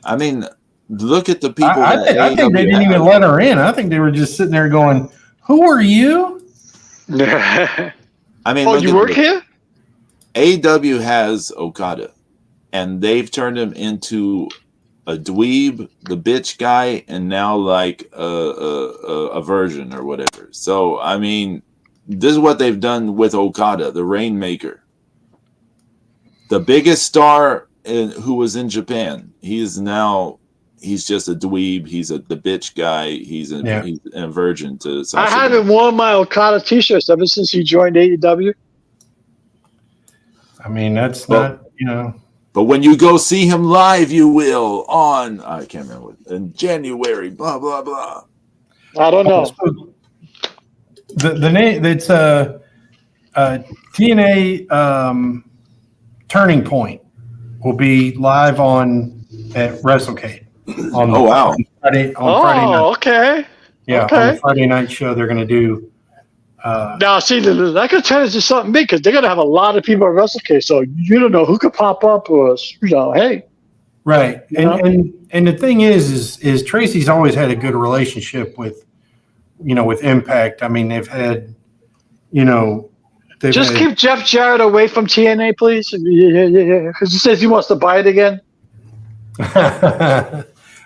I mean, look at the people. I think they didn't even let her in. I think they were just sitting there going, "Who are you?" I mean, you work here? AEW has Okada, and they've turned him into a dweeb, the bitch guy, and now like a virgin or whatever. So, I mean, this is what they've done with Okada, the Rainmaker. The biggest star who was in Japan, he's just a dweeb. He's the bitch guy. He's a virgin to Sasha. I haven't worn my Okada t-shirts ever since he joined AEW. I mean, that's not. But when you go see him live, you will on I can't remember in January. Blah blah blah. I don't know. The name that's TNA. Turning Point will be live at WrestleCade. Wow! Friday night. Okay. Yeah, on the Friday night show they're going to do. Now, see, that could turn into something big because they're going to have a lot of people at WrestleCade, so you don't know who could pop up or hey. Right, and the thing is Tracy's always had a good relationship with Impact. I mean, they've had, Just keep Jeff Jarrett away from TNA, please. Yeah. Because he says he wants to buy it again.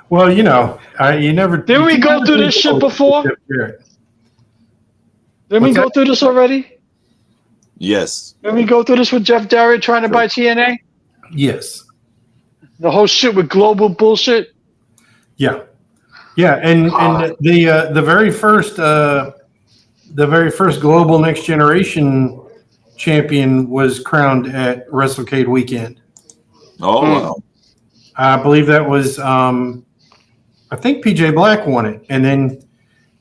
Well, you never. Didn't we go through this shit before? Didn't we go through this already? Yes. Didn't we go through this with Jeff Jarrett trying to buy TNA? Yes. The whole shit with global bullshit. Yeah, and the very first global Next Generation champion was crowned at WrestleCade weekend. Oh wow! I believe that was I think PJ Black won it, and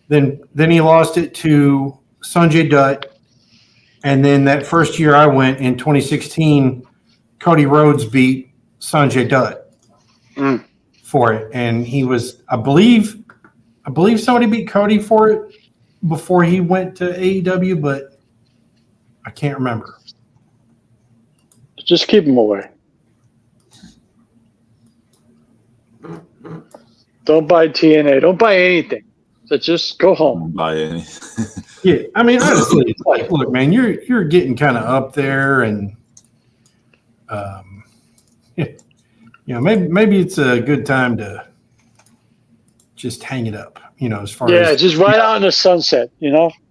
then he lost it to Sanjay Dutt, and then that first year I went in 2016, Cody Rhodes beat Sanjay Dutt for it, and he was I believe somebody beat Cody for it before he went to AEW, but I can't remember. Just keep him away. Don't buy TNA. Don't buy anything. So just go home. Don't buy any. Yeah, I mean, honestly, it's like, look, man, you're getting kind of up there, and maybe it's a good time to just hang it up. As far as just ride out in the sunset.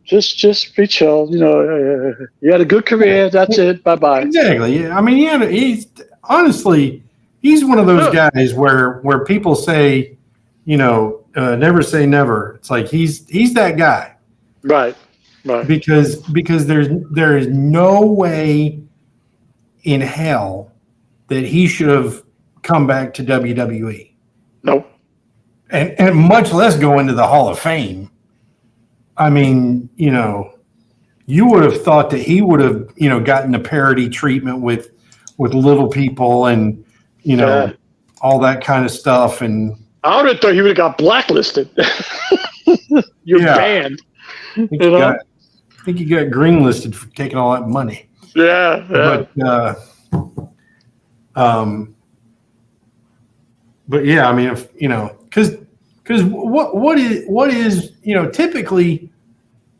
Just be chill. You had a good career. That's it. Bye bye. Exactly. Yeah. I mean, he's honestly, he's one of those guys where people say, never say never. It's like he's that guy. Right. Because there is no way in hell that he should have come back to WWE. Nope. And much less go into the Hall of Fame. I mean, you would have thought that he would have, gotten a parody treatment with little people and, all that kind of stuff. And I would have thought he would have got blacklisted. You're banned. I think he got greenlisted for taking all that money. Yeah. But yeah, I mean, because what is typically,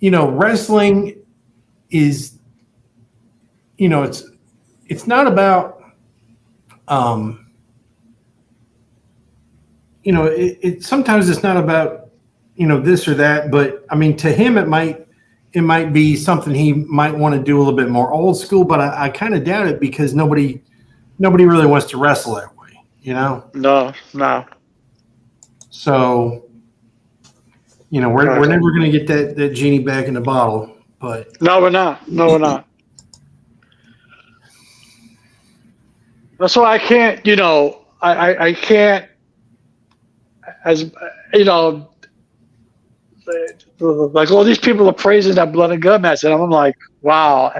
wrestling is, it's not about, sometimes it's not about, this or that, but I mean, to him, it might be something he might want to do a little bit more old school, but I kind of doubt it because nobody really wants to wrestle that way, No. So, we're never going to get that genie back in the bottle, but no, we're not. That's why I can't, I can't, as like all these people are praising that blood and gut match, and I'm like, wow.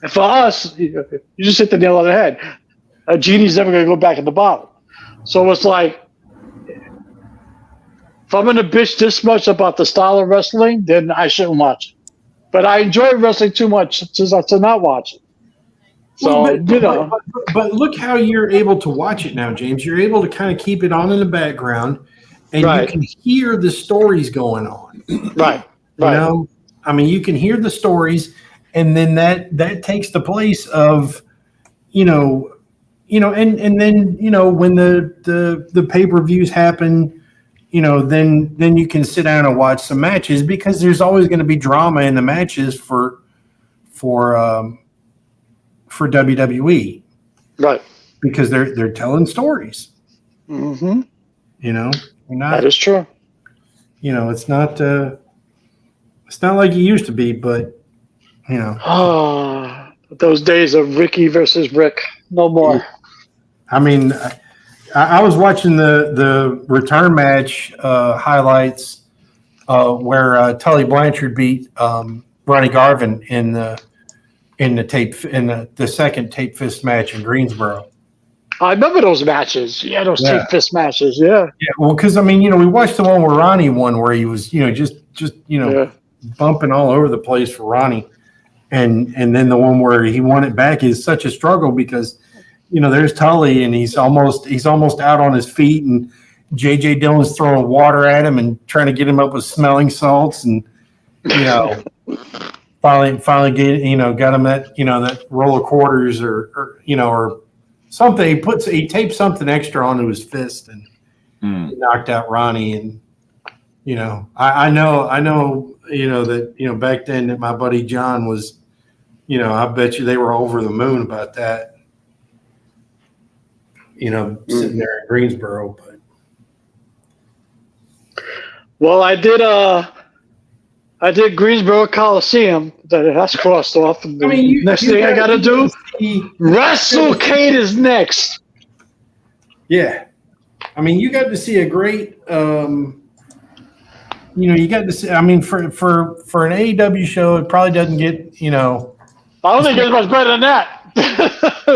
And for us, you just hit the nail on the head. A genie's never going to go back in the bottle. So it's like, if I'm going to bitch this much about the style of wrestling, then I shouldn't watch it. But I enjoy wrestling too much to not watch it. So, but look how you're able to watch it now, James. You're able to kind of keep it on in the background, and you can hear the stories going on. Right. I mean, you can hear the stories, and then that takes the place of, and then when the pay-per-views happen, then you can sit down and watch some matches because there's always going to be drama in the matches for WWE, right? Because they're telling stories. Mm-hmm. That is true. It's not like it used to be, but those days of Ricky versus Rick, no more. I mean, I was watching the return match highlights where Tully Blanchard beat Ronnie Garvin in the second tape fist match in Greensboro. I remember those matches. Yeah, those tape fist matches. Yeah. Yeah. Well, because I mean, we watched the one where Ronnie won, where he was, just bumping all over the place for Ronnie, and then the one where he won it back is such a struggle because, there's Tully and he's almost out on his feet, and JJ Dillon's throwing water at him and trying to get him up with smelling salts, and finally get got him that roll of quarters or something. He taped something extra onto his fist and he knocked out Ronnie. And I know that back then that my buddy John was, I bet you they were over the moon about that. sitting there in Greensboro. But well, I did Greensboro Coliseum. That's crossed off. And next thing I got to do, WrestleCade is next. Yeah, I mean, you got to see a great. You got to see. I mean, for an AEW show, it probably doesn't get. I don't think it's much better than that.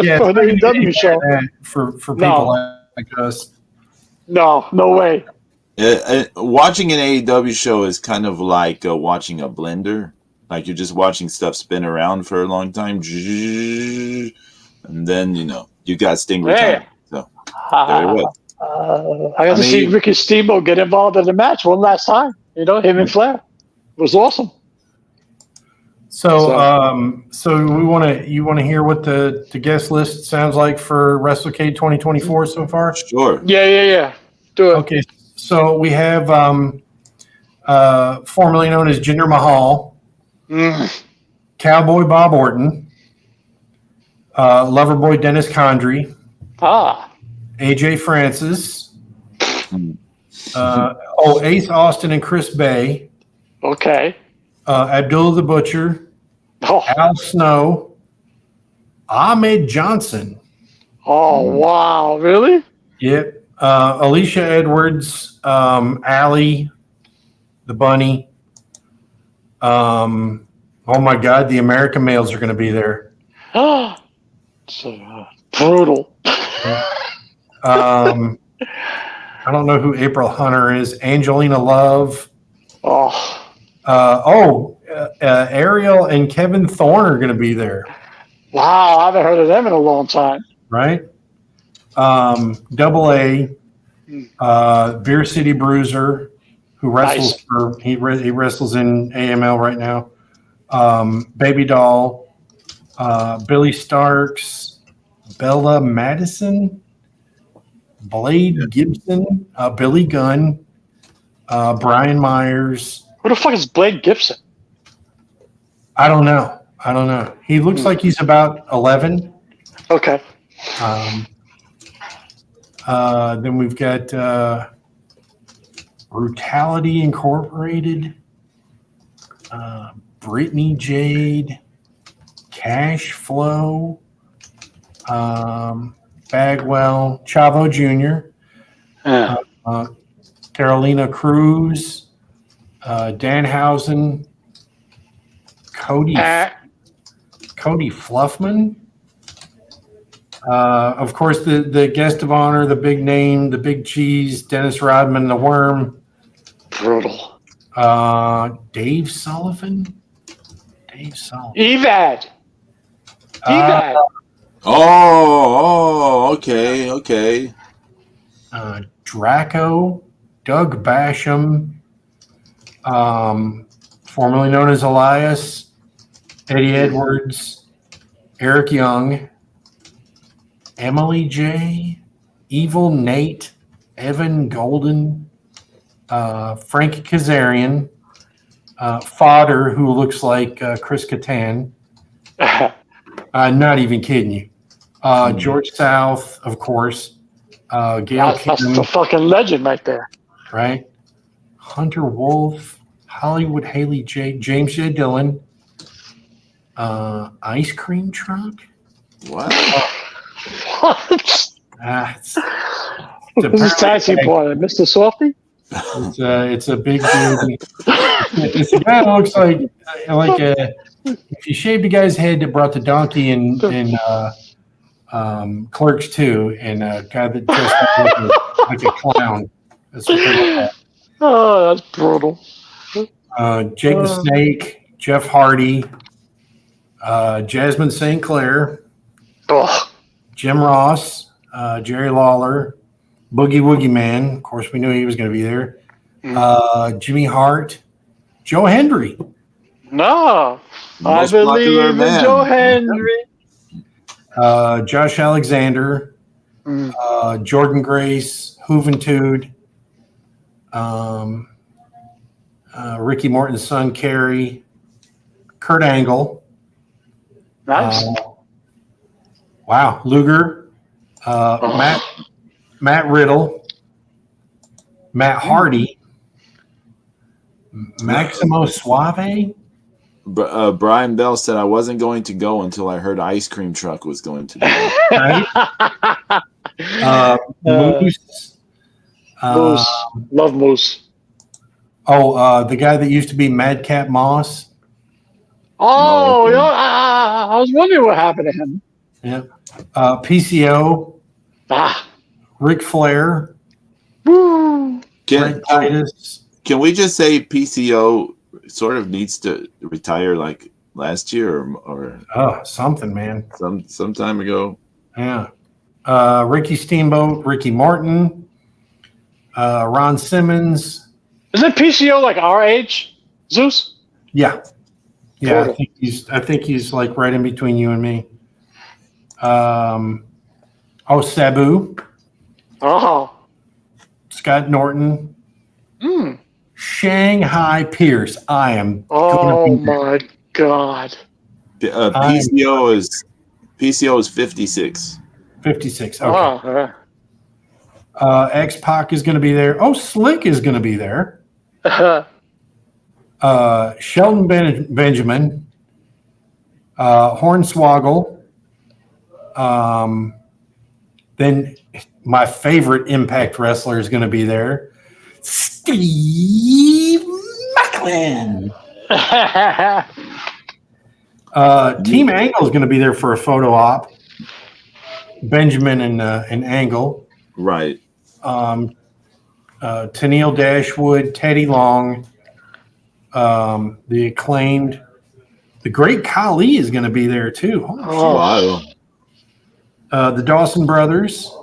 Yeah, for an AEW show. For people like us. No way. Watching an AEW show is kind of like watching a blender. Like you're just watching stuff spin around for a long time, and then you got Sting retired. So there it was. I got to see Ricky Steamboat get involved in the match one last time. Him and Flair. It was awesome. So you want to hear what the guest list sounds like for WrestleCade 2024 so far? Sure. Yeah. Do it. Okay. So we have formerly known as Jinder Mahal, Cowboy Bob Orton, Loverboy Dennis Condrey, AJ Francis, Ace Austin and Chris Bay, okay, Abdullah the Butcher, Al Snow, Ahmed Johnson. Oh wow, really? Yep. Alicia Edwards, Allie, the Bunny. Oh my God, the American males are going to be there. So, brutal. I don't know who April Hunter is. Angelina Love. Ariel and Kevin Thorne are going to be there. Wow, I haven't heard of them in a long time. Right? Double A, Beer City Bruiser, who wrestles he wrestles in AML right now. Baby Doll, Billy Starks, Bella Madison, Blade Gibson, Billy Gunn, Brian Myers. Who the fuck is Blade Gibson? I don't know. He looks like he's about 11. Okay. Then we've got Brutality Incorporated, Brittany Jade, Cash Flow, Bagwell, Chavo Jr., Carolina Cruz, Danhausen, Cody Fluffman. Of course, the guest of honor, the big name, the big cheese, Dennis Rodman, the Worm. Brutal. Dave Sullivan. Evad. Okay. Draco, Doug Basham, formerly known as Elias, Eddie Edwards, Eric Young, Emily J, Evil Nate, Evan Golden, Frank Kazarian, Fodder, who looks like Chris Kattan. Not even kidding you. George South, of course. Gail That's the fucking legend right there. Right? Hunter Wolf, Hollywood Haley J, James J. Dillon, Ice Cream Truck. What? What? It's This is taxi boy, Mr. Softy. It's a big dude. It's a guy that looks like if you shaved a guy's head that brought the donkey in Clerks 2, and a guy that dressed up like a clown. That's what they look like. Oh, that's brutal. Jake the Snake, Jeff Hardy, Jasmine St. Clair, Jim Ross, Jerry Lawler, Boogie Woogie Man. Of course, we knew he was going to be there. Jimmy Hart, Joe Hendry. No, I believe in Joe Hendry. Josh Alexander, Jordan Grace, Juventud, Ricky Morton's son, Kerry, Kurt Angle. Nice. Wow, Luger, Matt Riddle, Matt Hardy, Maximo Suave. Brian Bell said I wasn't going to go until I heard Ice Cream Truck was going to be there. Right? Moose. Moose. Love Moose. The guy that used to be Madcap Moss. Oh, no, I was wondering what happened to him. Yeah. PCO. Ric Flair. Woo. Can we just say PCO sort of needs to retire like last year or something, man. Some time ago. Yeah. Ricky Steamboat, Ricky Martin, Ron Simmons. Isn't PCO like our age, Zeus? Yeah. Yeah, I think he's like right in between you and me. Sabu. Oh. Scott Norton. Shanghai Pierce. I am. Oh my God. PCO is 56. 56. Okay. X-Pac is going to be there. Slick is going to be there. Shelton Benjamin, Hornswoggle, then my favorite Impact wrestler is going to be there, Steve Macklin. Team Angle is going to be there for a photo op. Benjamin and Angle, right? Tennille Dashwood, Teddy Long. The Acclaimed, the Great Khali is going to be there too. Wow. The Dawson Brothers.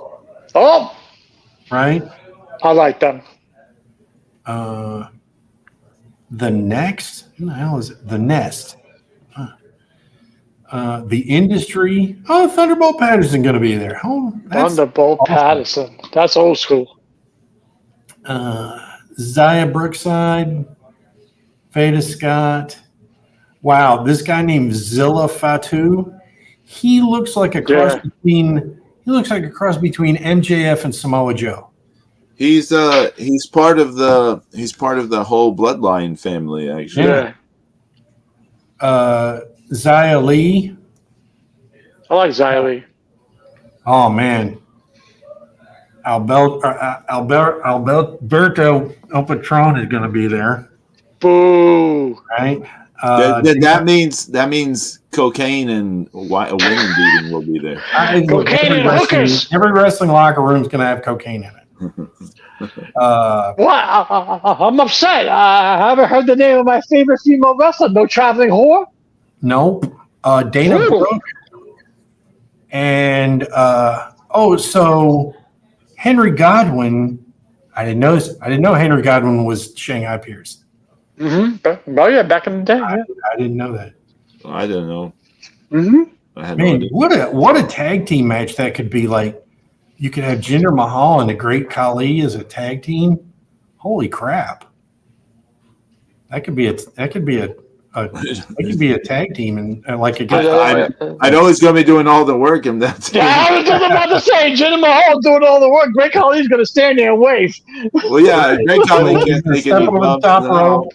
Oh, right. I like them. The Next. Who the hell is it? The Nest. The Industry. Thunderbolt Patterson going to be there. Thunderbolt awesome. Patterson. That's old school. Zaya Brookside. Veda Scott. Wow, this guy named Zilla Fatu. He looks like a cross between MJF and Samoa Joe. He's part of the whole Bloodline family, actually. Yeah. Xia Li. I like Xia Li. Oh man. Alberto El Patron is going to be there. Boo! Right. That means cocaine and a women beating will be there. Cocaine and hookers. Every wrestling locker room is going to have cocaine in it. What? I'm upset. I haven't heard the name of my favorite female wrestler. No traveling whore. Nope. Dana Brooke. And so Henry Godwin. I didn't know Henry Godwin was Shanghai Pierce. Mm-hmm. Oh yeah, back in the day. I didn't know that. I didn't know. Mm-hmm. Man, what a tag team match that could be like. You could have Jinder Mahal and the Great Khali as a tag team. Holy crap! That could be a tag team and like a guy. I know he's going to be doing all the work in that. I was just about to say Jinder Mahal doing all the work. Great Khali's going to stand there and wave. Well, yeah, Great Khali can't take any over the top rope.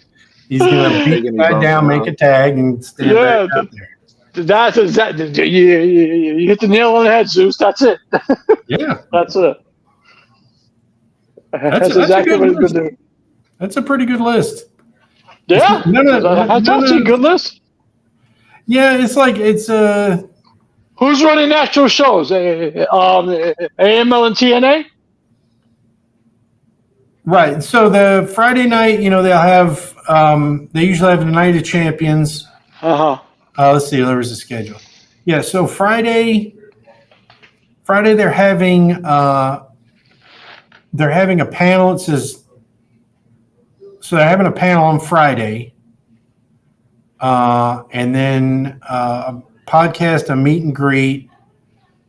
He's going to beat the guy down, make a tag, and stand back out there. That's exactly. You hit the nail on the head, Zeus. That's it. Yeah, that's it. That's exactly what he's going to do. That's a pretty good list. Yeah, that's actually a good list. Yeah, it's who's running actual shows? AML and TNA. Right. So the Friday night, they'll have they usually have the Night of Champions. Let's see. There was a schedule. Yeah. So Friday they're having a panel. It says so they're having a panel on Friday, and then a podcast, a meet and greet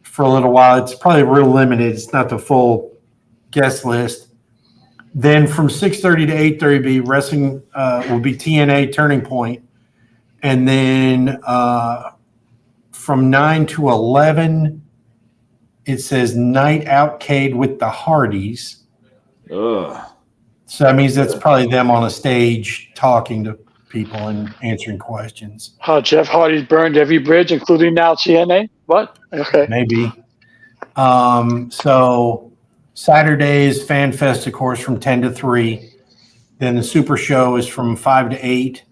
for a little while. It's probably real limited. It's not the full guest list. Then from 6:30 to 8:30 be wrestling will be TNA Turning Point. And then from 9 to 11 it says Night Outcade with the Hardys. Ugh. So that means that's probably them on a stage talking to people and answering questions. How Jeff Hardy's burned every bridge, including now TNA? What? Okay. Maybe. So Saturday is Fan Fest, of course, from 10 to 3. Then the Super Show is from 5 to 8.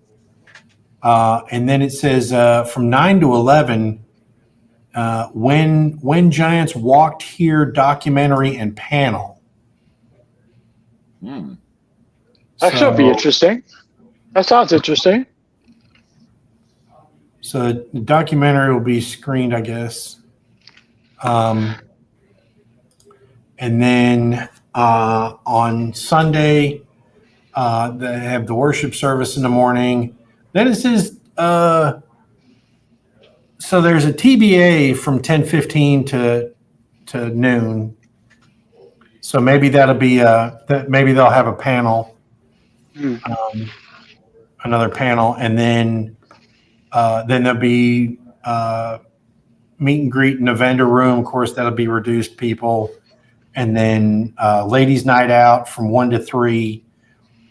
And then it says from 9 to 11, When Giants Walked Here documentary and panel. That should be interesting. That sounds interesting. So the documentary will be screened, I guess. And then on Sunday, they have the worship service in the morning. Then it says, so there's a TBA from 10:15 to noon. So maybe that'll be maybe they'll have a panel, another panel, and then there'll be meet and greet in the vendor room. Of course, that'll be reduced people. And then ladies' night out from 1 to 3,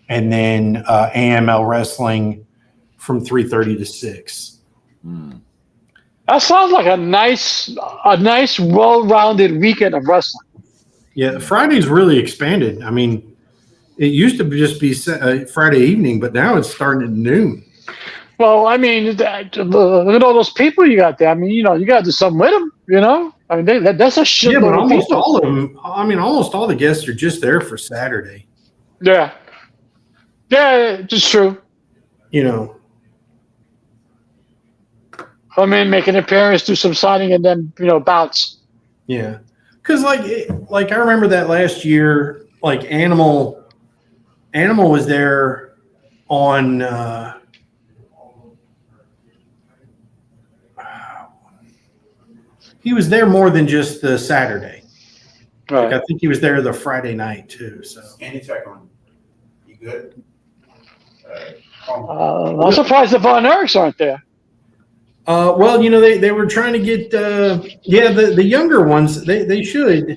and then AML wrestling from 3:30 to 6. That sounds like a nice, well-rounded weekend of wrestling. Yeah, Friday's really expanded. I mean, it used to just be Friday evening, but now it's starting at noon. Well, I mean, look at all those people you got there. I mean, you got to do something with them, I mean, that's a shit. Yeah, but almost all of them. I mean, almost all the guests are just there for Saturday. Yeah, it's true. Come in, make an appearance, do some signing, and then bounce. Yeah, because like I remember that last year, like Animal was there on. He was there more than just the Saturday. Right. Like, I think he was there the Friday night too. So. Any check on you good? I'm surprised the Von Erichs aren't there. Well, they were trying to get the younger ones. They should.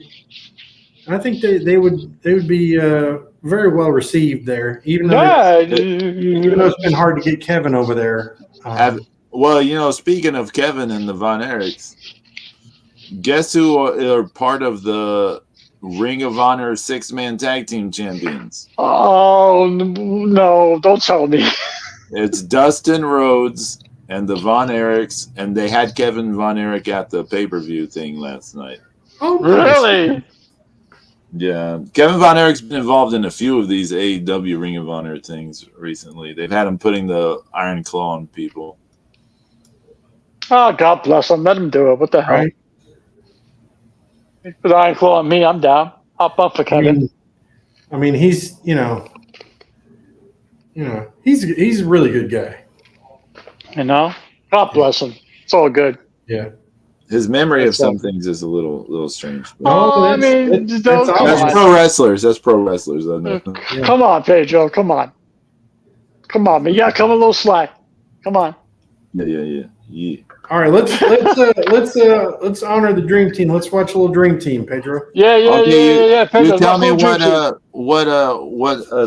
I think they would be very well received there. Even though it's been hard to get Kevin over there. Well, speaking of Kevin and the Von Erichs, guess who are part of the Ring of Honor 6-man tag team champions? Oh, no, don't tell me. It's Dustin Rhodes and the Von Erichs, and they had Kevin Von Erich at the pay-per-view thing last night. Oh, really? Yeah. Kevin Von Erich's been involved in a few of these AEW Ring of Honor things recently. They've had him putting the Iron Claw on people. Oh, God bless him. Let him do it. What the hell? Right. Put Iron Claw on me. I'm down. Hop up for Kevin. I mean, he's he's a really good guy. God bless him. It's all good. Yeah. His memory of some things is a little strange. That's pro wrestlers. That's pro wrestlers. Come on, Pedro. Come on, man. You gotta come a little slack. Come on. Yeah. All right, let's honor the Dream Team. Let's watch a little Dream Team, Pedro. Yeah. Pedro, you tell me what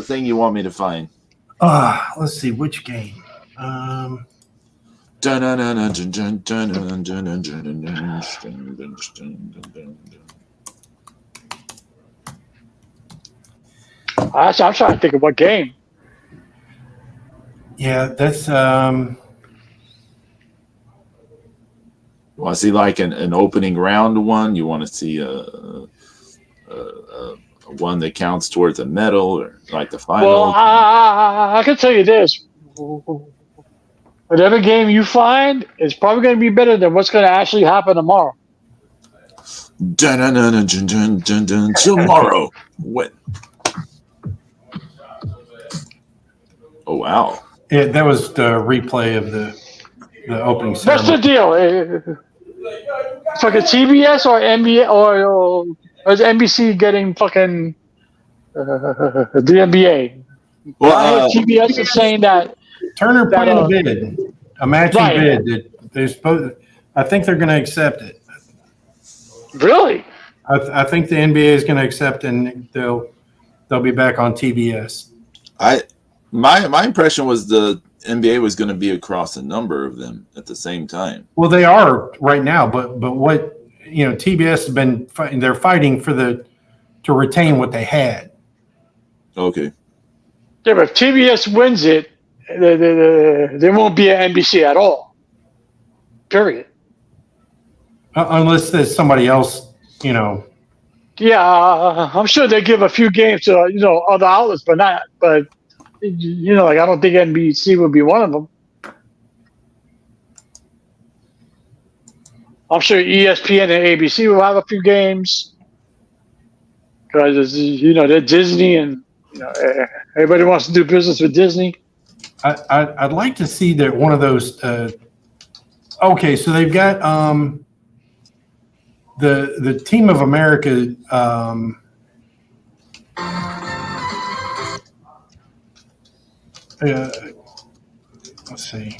thing you want me to find. Let's see which game. Actually, I'm trying to think of what game. Yeah, that's Want to see like an opening round one? You want to see one that counts towards a medal, or like the final? Well, I can tell you this: whatever game you find is probably going to be better than what's going to actually happen tomorrow. Tomorrow. What? Oh wow! Yeah, that was the replay of the opening That's ceremony. the deal. Fucking TBS or NBA or is NBC getting fucking the NBA? Well, TBS is saying that Turner put in a bid, a matching Right. bid. They're supposed. I think they're going to accept it. Really? I think the NBA is going to accept, and they'll be back on TBS. My impression was the NBA was going to be across a number of them at the same time. Well, they are right now, but what TBS has been fighting. They're fighting to retain what they had. Okay. Yeah, but if TBS wins it, there won't be an NBC at all. Period. Unless there's somebody else, Yeah, I'm sure they give a few games to other outlets, but I don't think NBC would be one of them. I'm sure ESPN and ABC will have a few games because they're Disney, and everybody wants to do business with Disney. I'd like to see that one of those. Okay, so they've got the Team of America. Let's see,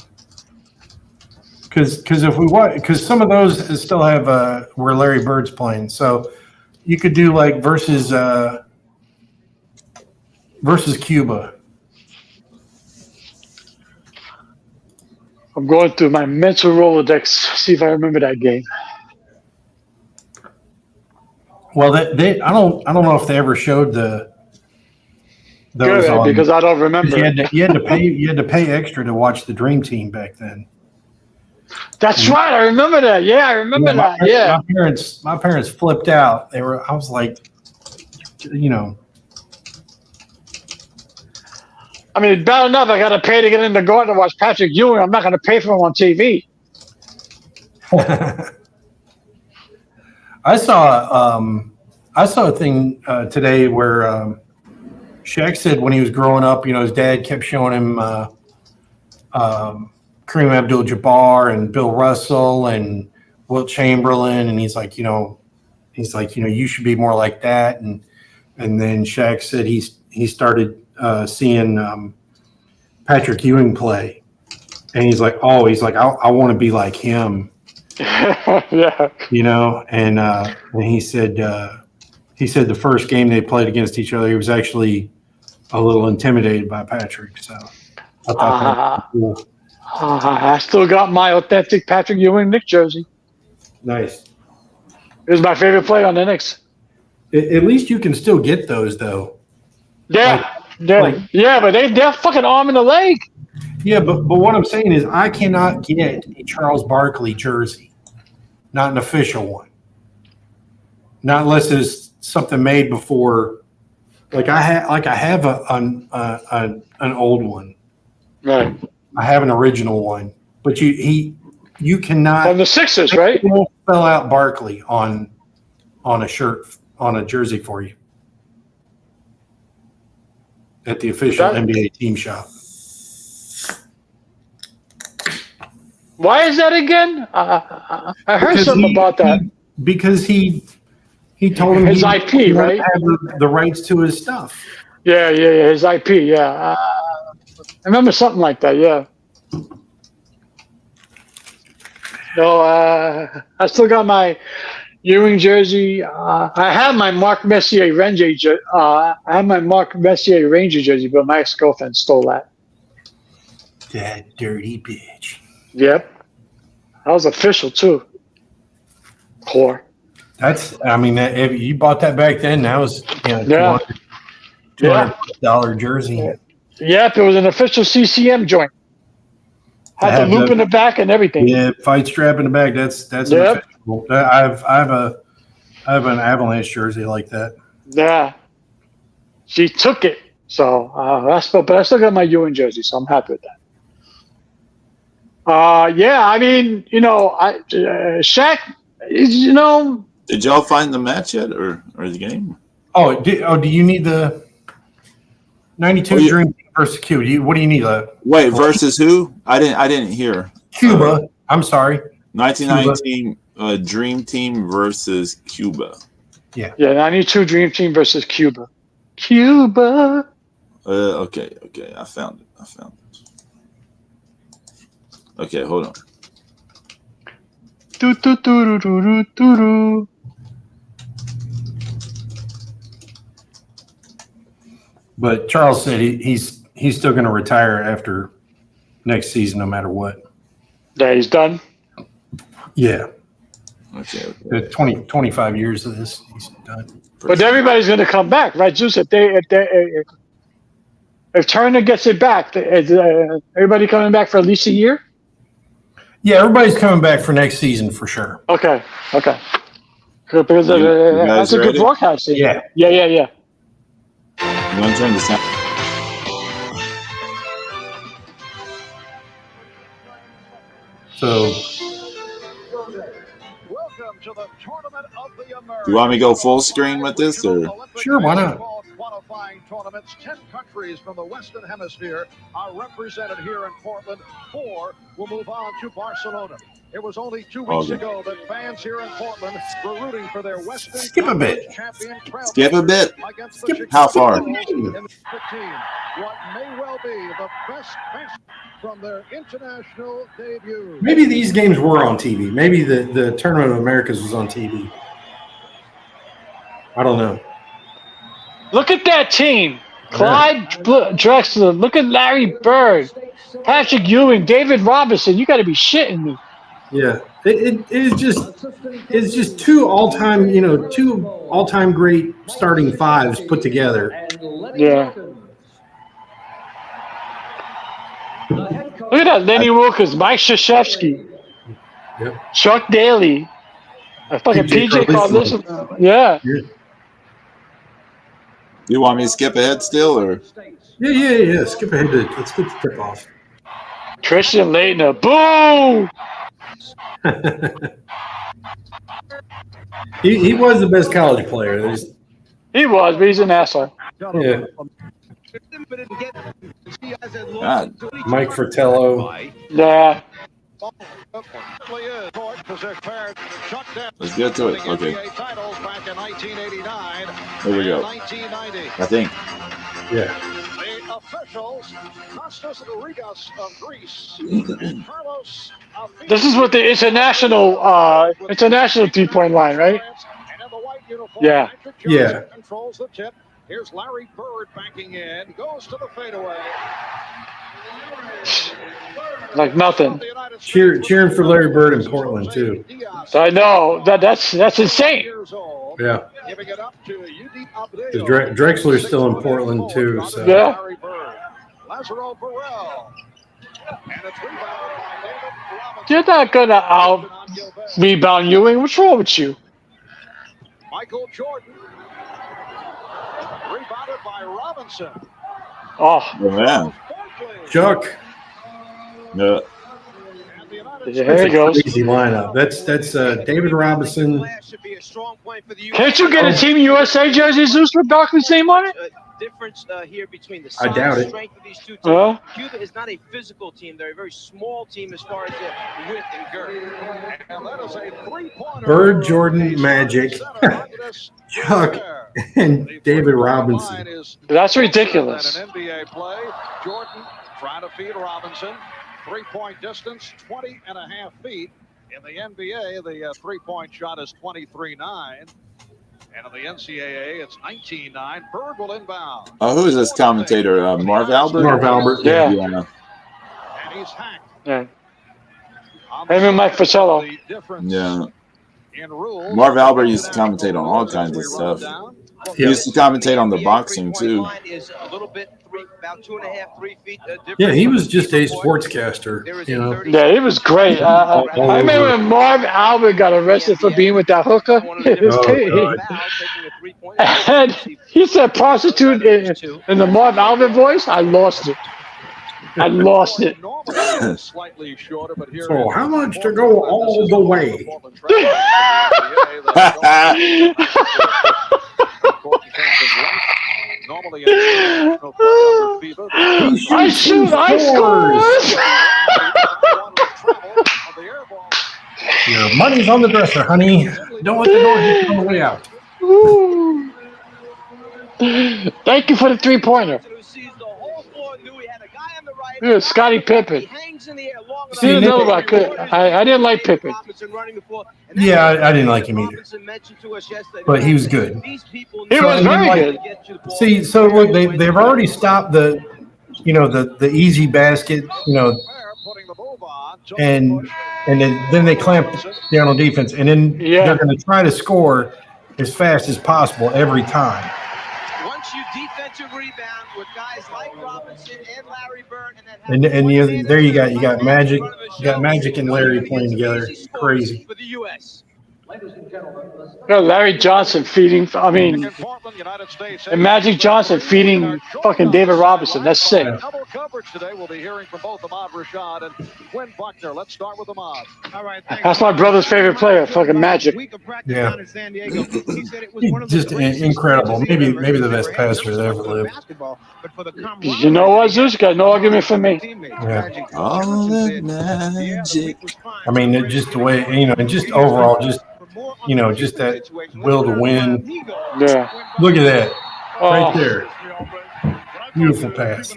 because if we want, because some of those still have where Larry Bird's playing, so you could do like versus Cuba. I'm going through my mental Rolodex, see if I remember that game. Well, I don't know if they ever showed those Good, because I don't remember. You had to pay extra to watch the Dream Team back then. That's right. I remember that. Yeah, I remember that. Yeah. My parents flipped out. I was like, I mean, it's bad enough I got to pay to get in the garden to watch Patrick Ewing. I'm not going to pay for him on TV. I saw a thing today where Shaq said when he was growing up, his dad kept showing him Kareem Abdul-Jabbar and Bill Russell and Wilt Chamberlain, and he's like, you should be more like that. And then Shaq said he started seeing Patrick Ewing play, and he's like, I want to be like him. Yeah. And he said the first game they played against each other, he was actually a little intimidated by Patrick. So I thought that was cool. I still got my authentic Patrick Ewing Knicks jersey. Nice. It was my favorite play on the Knicks. At least you can still get those, though. Yeah. But they're fucking arm in the leg. Yeah, but what I'm saying is I cannot get a Charles Barkley jersey, not an official one, not unless it's something made before. Like I have an old one. Right. I have an original one, but you cannot. From the Sixers, right? You won't spell out Barkley on a shirt, on a jersey for you at the official NBA team shop. Why is that again? I heard something about that. Because he told him his IP, right? Have the rights to his stuff. Yeah, his IP, yeah. I remember something like that, yeah. So I still got my Ewing jersey. I have my Mark Messier Ranger jersey. But my ex-girlfriend stole that. That dirty bitch. Yep. That was official too. Whore. If you bought that back then, that was $200 jersey. Yep, it was an official CCM joint. Had the loop in the back and everything. Yeah, fight strap in the back. That's an official. I have an Avalanche jersey like that. Yeah. She took it. So I still got my Ewing jersey, so I'm happy with that. Shaq is, Did y'all find the match yet, or the game? Do you need the 92 Dream Team versus Cuba? What do you need? Wait, versus who? I didn't hear. Cuba. I'm sorry. 1919 Dream Team versus Cuba. Yeah. Yeah, 92 Dream Team versus Cuba. Cuba. Okay. I found it. Okay, hold on. But Charles said he's still going to retire after next season, no matter what. Yeah, he's done. Yeah. Okay. 25 years of this, he's done. But everybody's going to come back, right, Zeus? If Turner gets it back, is everybody coming back for at least a year? Yeah, everybody's coming back for next season for sure. Okay. Because You that's a good ready? broadcasting. Yeah. Yeah. You want to turn this down? So Welcome to the Tournament of the Americas. You want me to go full screen with this, or? Sure, why not? Qualifying tournaments, 10 countries from the Western Hemisphere are represented here in Portland. 4 will move on to Barcelona. It was only 2 weeks ago that fans here in Portland were rooting for their Western Skip a bit. champion. Skip a bit. Against Skip. the How far? in the 15. What may well be the best match from their international debut. maybe these games were on TV. Maybe the Tournament of Americas was on TV. I don't know. Look at that team. Clyde Drexler. Look at Larry Bird. Patrick Ewing. David Robinson. You got to be shitting me. Yeah, it's just two all-time great starting fives put together. Yeah. Look at that. Lenny Wilkins. Mike Krzyzewski. Yep. Chuck Daly. Fucking PJ Carlson. Carlson. Yeah. You want me to skip ahead still, or? Yeah. Skip ahead to let's get the tip off. Christian Leitner. Boom! he was the best college player. He was, but he's an asshole. Yeah. God. Mike Fratello. Yeah. Let's get to it. Okay. Here we go. I think. Yeah. The officials, Kostas Rigas of Greece, Carlos. This is what the international 3-point line, right? Yeah. Yeah. Controls the tip. Here's Larry Bird banking in. Goes to the fadeaway. Like nothing. Cheering for Larry Bird in Portland too. I know that's insane. Yeah. Giving it up to Drexler's still in Portland too. So. Yeah. Lazaro Burrell. And it's rebounded by David Robinson. You're not gonna out rebound Ewing. What's wrong with you? Michael Jordan. Rebounded by Robinson. Oh, man. Chuck. Yeah. there he goes. Easy lineup. That's David Robinson. Can't you get a Team USA jersey, Zeus, with Barkley's name on it? Difference here between the I doubt it. strength of these two teams. Cuba is not a physical team; they're a very small team as far as their width and girth. And that is a three-pointer. Bird, Jordan, Magic, Chuck, and David Robinson. That's ridiculous. An NBA play. Jordan trying to feed Robinson. 3-point distance, 20.5 feet. In the NBA, the three-point shot is 23.9. And in the NCAA, it's 19.9. Bird will inbound. Oh, who is this commentator? Marv Albert? Marv Albert. Yeah. And he's hacked. Yeah. Him and Mike Fratello. Yeah. Marv Albert used to commentate on all kinds of stuff. He used to commentate on the boxing too. Yeah, he was just a sportscaster. You know. Yeah, he was great. I remember when Marv Albert got arrested for being with that hooker. And he said prostitute in the Marv Albert voice. I lost it. Slightly shorter, but here So how much to go all the way? Normally, I shoot, I score. Your money's on the dresser, honey. Don't let the door hit you on the way out. Thank you for the 3-pointer. Who sees the whole floor knew he had a guy Yeah, Scottie Pippen. See, I didn't like Pippen. Yeah, I didn't like him either. But he was good. He was very good. See, so look, they've already stopped the easy basket, and then they clamp down on defense, and then they're going to try to score as fast as possible every time. Once you defensive rebound with guys like Robinson and Larry Bird, and there you got Magic, and Larry playing together, crazy. For the U.S. Larry Johnson feeding. I mean, and Magic Johnson feeding fucking David Robinson. That's sick. Double coverage today. We'll be hearing from both Ahmad Rashad and Quinn Buckner. Let's start with Ahmad. All right, that's my brother's favorite player. Fucking Magic. Yeah, just incredible. Maybe the best passer that ever lived. You know what, Zeus? Got no argument for me. Yeah. All that magic. I mean, just the way and just overall, just that will to win. Yeah. Look at that, right there. Beautiful pass.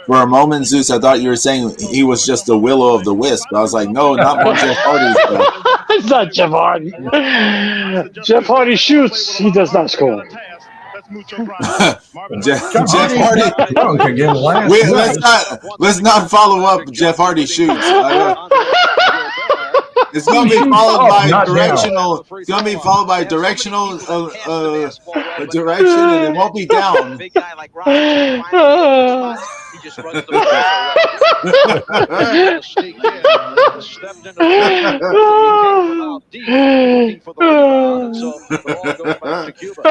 For a moment, Zeus, I thought you were saying he was just the Willow of the Wisp. I was like, no, not more Jeff Hardy. It's not Jeff Hardy. Jeff Hardy shoots. He does not score. Jeff Hardy. Let's not follow up. Jeff Hardy shoots. It's going to be followed by directional. It's going to be followed by directional direction, and it won't be down. Big guy like Robinson, he just runs the stepped into the for the rebound, so they're all going back to Cuba.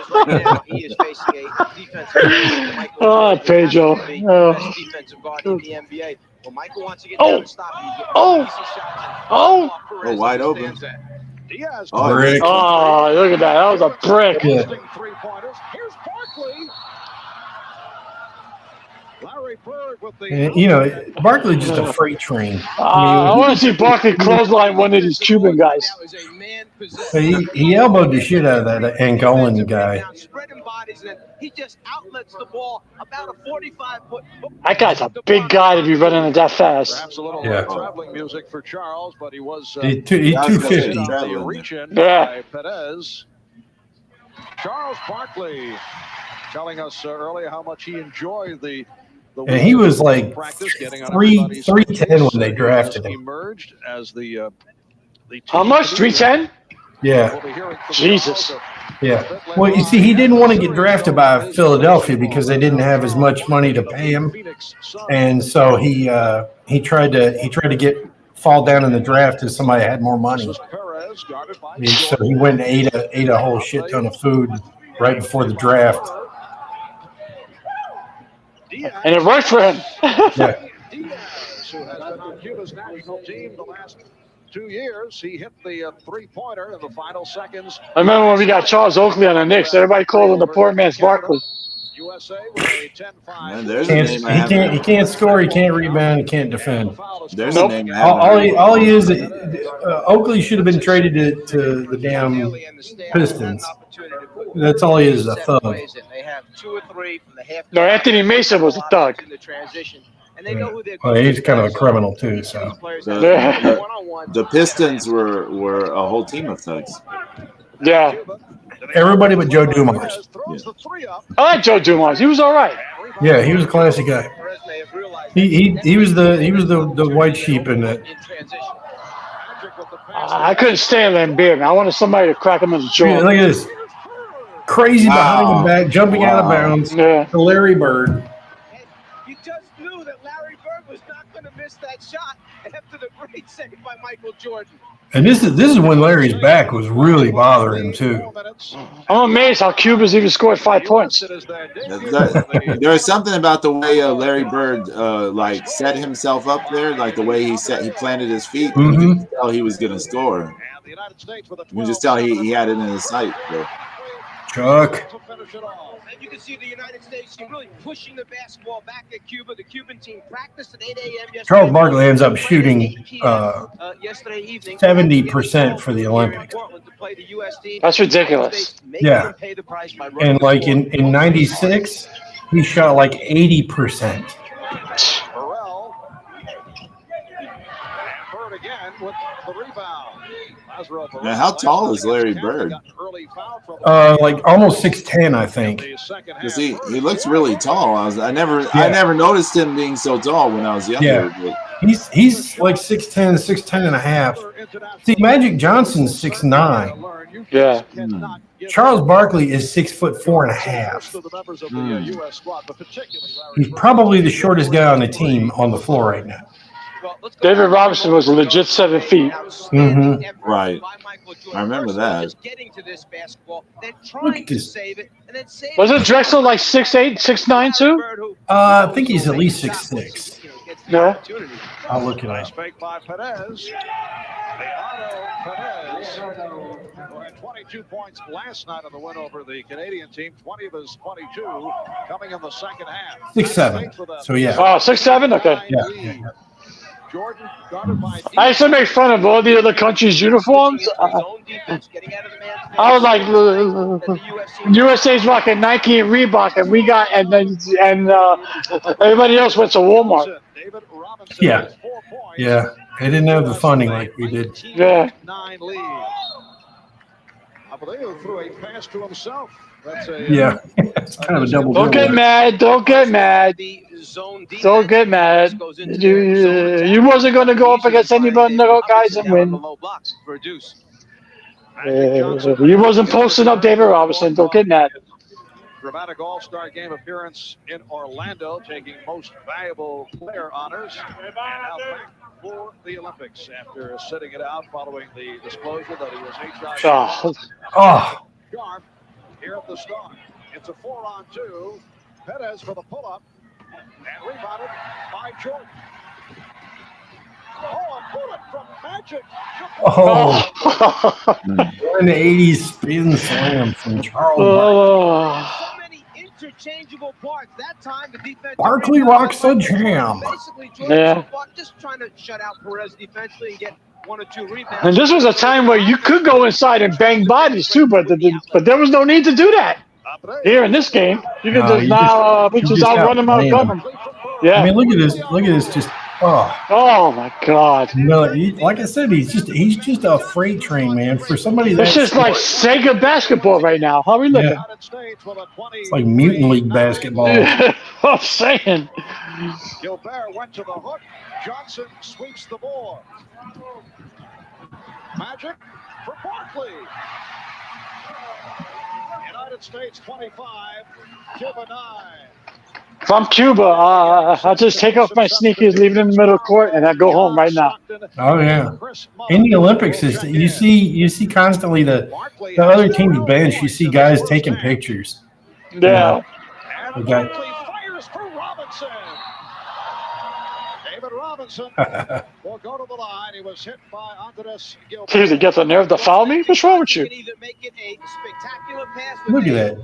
Right now, he is facing a defensive Pedro. Best defensive guard in the NBA. Well, Michael wants to get down and stop you. Wide open. Diaz. Oh, look at that. That was a brick. Yeah. Here's Barkley. Larry Bird with the Barkley just a freight train. I want to see Barkley clothesline one of these Cuban guys. He elbowed the shit out of that Angolan guy. He just outlets the ball about a 45-foot. That guy's a big guy to be running it that fast. Perhaps a little traveling music for Charles, but he was 250. Reach in by Perez. Charles Barkley telling us earlier how much he enjoyed the and he was like 310 when they drafted him. Emerged as the how much? 310? Yeah. Jesus. Yeah. Well, you see, he didn't want to get drafted by Philadelphia because they didn't have as much money to pay him, and so he tried to fall down in the draft as somebody had more money. So he went and ate a whole shit ton of food right before the draft. And it worked for him. Yeah. Diaz, who has been on Cuba's national team the last 2 years, he hit the three-pointer in the final seconds. I remember when we got Charles Oakley on the Knicks. Everybody called him the poor man's Barkley. USA with a 10-5. He can't score. He can't rebound. He can't defend. There's a name. All he is. Oakley should have been traded to the damn Pistons. That's all he is, a thug. They have 2 or 3 from the half. No, Anthony Mason was a thug. And they know who they're he's kind of a criminal too. So the Pistons were a whole team of thugs. Yeah. Everybody but Joe Dumars. Yeah. I like Joe Dumars. He was all right. Yeah, he was a classic guy. He was the white sheep in that. I couldn't stand that beard, man. I wanted somebody to crack him in the jaw. Yeah, look at this. Crazy behind the back, jumping out of bounds. Yeah. To Larry Bird. You just knew that Larry Bird was not going to miss that shot after the great save by Michael Jordan. And this is when Larry's back was really bothering him too. I'm amazed how Cubans even scored 5 points. There was something about the way Larry Bird set himself up there, like the way he planted his feet. Mm-hmm. You could tell he was going to score. You can just tell he had it in his sight. Bro. Chuck. And you can see the United States really pushing the basketball back at Cuba. The Cuban team practiced at 8 a.m. yesterday. Charles Barkley ends up shooting 70% for the Olympics. That's ridiculous. Yeah. And like in 96, he shot like 80%. Burrell. And Bird again with the rebound. Lazaro Burrell. Now, how tall is Larry Bird? Like almost 6'10", I think. Because he looks really tall. I never noticed him being so tall when I was younger. Yeah. He's like 6'10", 6'10 and a half. See, Magic Johnson's 6'9". Yeah. Charles Barkley is 6'4" and a half. He's probably the shortest guy on the team on the floor right now. David Robinson was a legit 7 feet. Mm-hmm. Right. I remember that. Look at this. Wasn't Drexler like 6'8", 6'9" too? I think he's at least 6'6". Yeah. I'll look it up. Nice fake by Perez. Perez, who had 22 points last night on the win over the Canadian team. 20 of his 22 coming in the second half. 6'7". So yeah. Oh, 6'7"? Okay. Yeah. Jordan guarded by I used to make fun of all the other countries' uniforms. I was like, USA's rocking Nike and Reebok, and we got everybody else went to Walmart. Yeah. Yeah. They didn't have the funding like we did. Yeah. 9 lead. Abreu threw a pass to himself. That's a Yeah. It's kind of a double. Don't get mad. Don't get mad. Don't get mad. You wasn't going to go up against anybody guys and win. You wasn't posting up David Robinson. Don't get mad. Dramatic All-Star Game appearance in Orlando, taking most valuable player honors. And now back for the Olympics after sitting it out following the disclosure that he was HIV. Oh. Sharp here at the start. It's a 4-on-2. Perez for the pull-up. And rebounded by Jordan. Oh, a bullet from Magic. Oh. 180 spin slam from Charles. So many interchangeable parts. That time the defense. Barkley rocks the jam. Yeah. Just trying to shut out Perez defensively and get 1 or 2 rebounds. And this was a time where you could go inside and bang bodies too, but there was no need to do that. Here in this game, you can just outrun them, outgun them. Yeah. I mean, look at this. Look at this. Just oh my God. No, like I said, he's just a freight train, man. For somebody that's just like Sega basketball right now. How are we looking? It's like Mutant League basketball. I'm saying. Gilbert went to the hook. Johnson sweeps the board. Magic for Barkley. United States 25, Cuba 9. If I'm Cuba, I'll just take off my sneakers, leave it in the middle court, and I go home right now. Oh yeah. In the Olympics, you see constantly the other team's bench. You see guys taking pictures. Yeah. And Barkley fires for Robinson. David Robinson will go to the line. He was hit by Andres Gilbert. He gets the nerve to foul me? What's wrong with you? Look at that.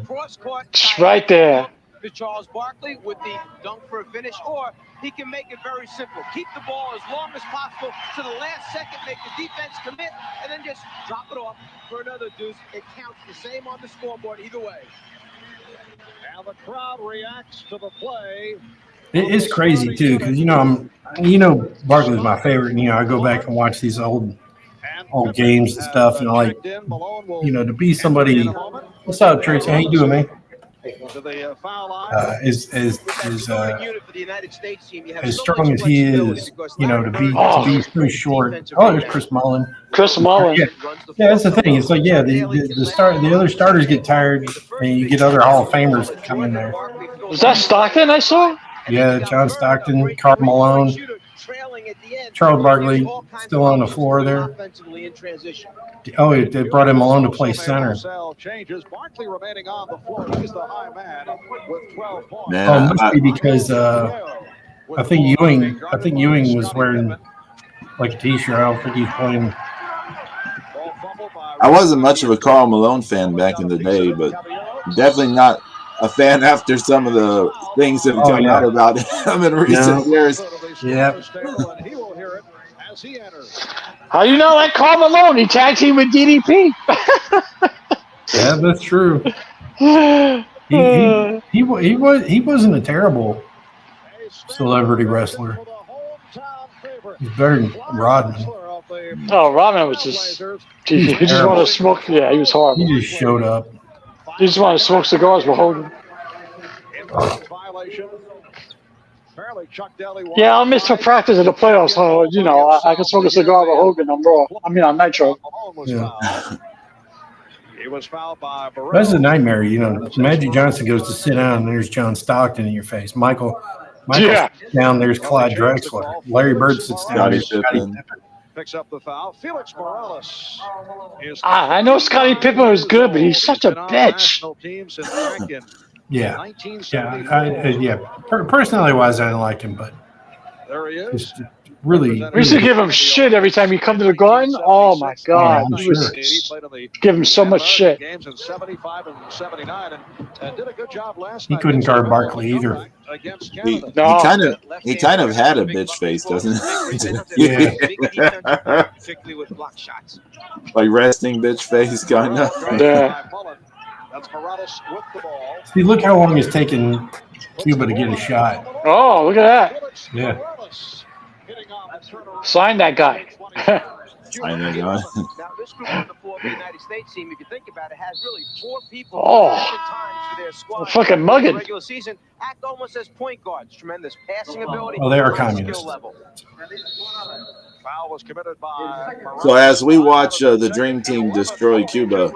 It's right there. To Charles Barkley with the dunk for a finish, or he can make it very simple. Keep the ball as long as possible to the last second, make the defense commit, and then just drop it off for another deuce. It counts the same on the scoreboard either way. Now the crowd reacts to the play. It's crazy too, because Barkley's my favorite. And, I go back and watch these old games and stuff, and to be somebody. What's up, Tracy? How you doing, man? As strong as he is, to be so short. Oh, there's Chris Mullin. Chris Mullin. Yeah, that's the thing. It's like, the other starters get tired, and you get other Hall of Famers that come in there. Was that Stockton I saw? Yeah, John Stockton, Karl Malone, Charles Barkley still on the floor there. Oh, they brought in Malone to play center. Barkley remaining on the floor. He's the high man with 12 points. It must be because I think Ewing was wearing like a t-shirt. I don't think he's playing. I wasn't much of a Karl Malone fan back in the day, but definitely not a fan after some of the things that have come out about him in recent years. Yeah. How you know that Karl Malone? He tag team with DDP. Yeah, that's true. He wasn't a terrible celebrity wrestler. He's better than Rodman. Oh, Rodman was just he just wanted to smoke. Yeah, he was horrible. He just showed up. He just wanted to smoke cigars with Hogan. Yeah, I'll miss for practice in the playoffs. So I can smoke a cigar with Hogan on Raw. I mean on Nitro. Yeah. He was fouled by That's a nightmare. Magic Johnson goes to sit down, and there's John Stockton in your face. Michael sits down, there's Clyde Drexler. Larry Bird sits down, there's Scottie Pippen. Picks up the foul. Felix Morales. I know Scottie Pippen was good, but he's such a bitch. Personality-wise, I didn't like him, but there he is. Really, we used to give him shit every time he come to the Garden. Oh my God, give him so much shit. Games in 75 and 79, and did a good job last night. He couldn't guard Barkley either. He kind of had a bitch face, doesn't he? Yeah. Particularly with block shots. Like resting bitch face, kind of. Yeah. That's Morales with the ball. See, look how long it's taken Cuba to get a shot. Oh, look at that. Yeah. Sign that guy. Sign that guy. Now, this group on the floor of the United States team, if you think about it, has really 4 people times for their squad. Fucking mugging. Regular season, act almost as point guards. Tremendous passing ability. Well, they are communists. Foul was committed by So as we watch the Dream Team destroy Cuba,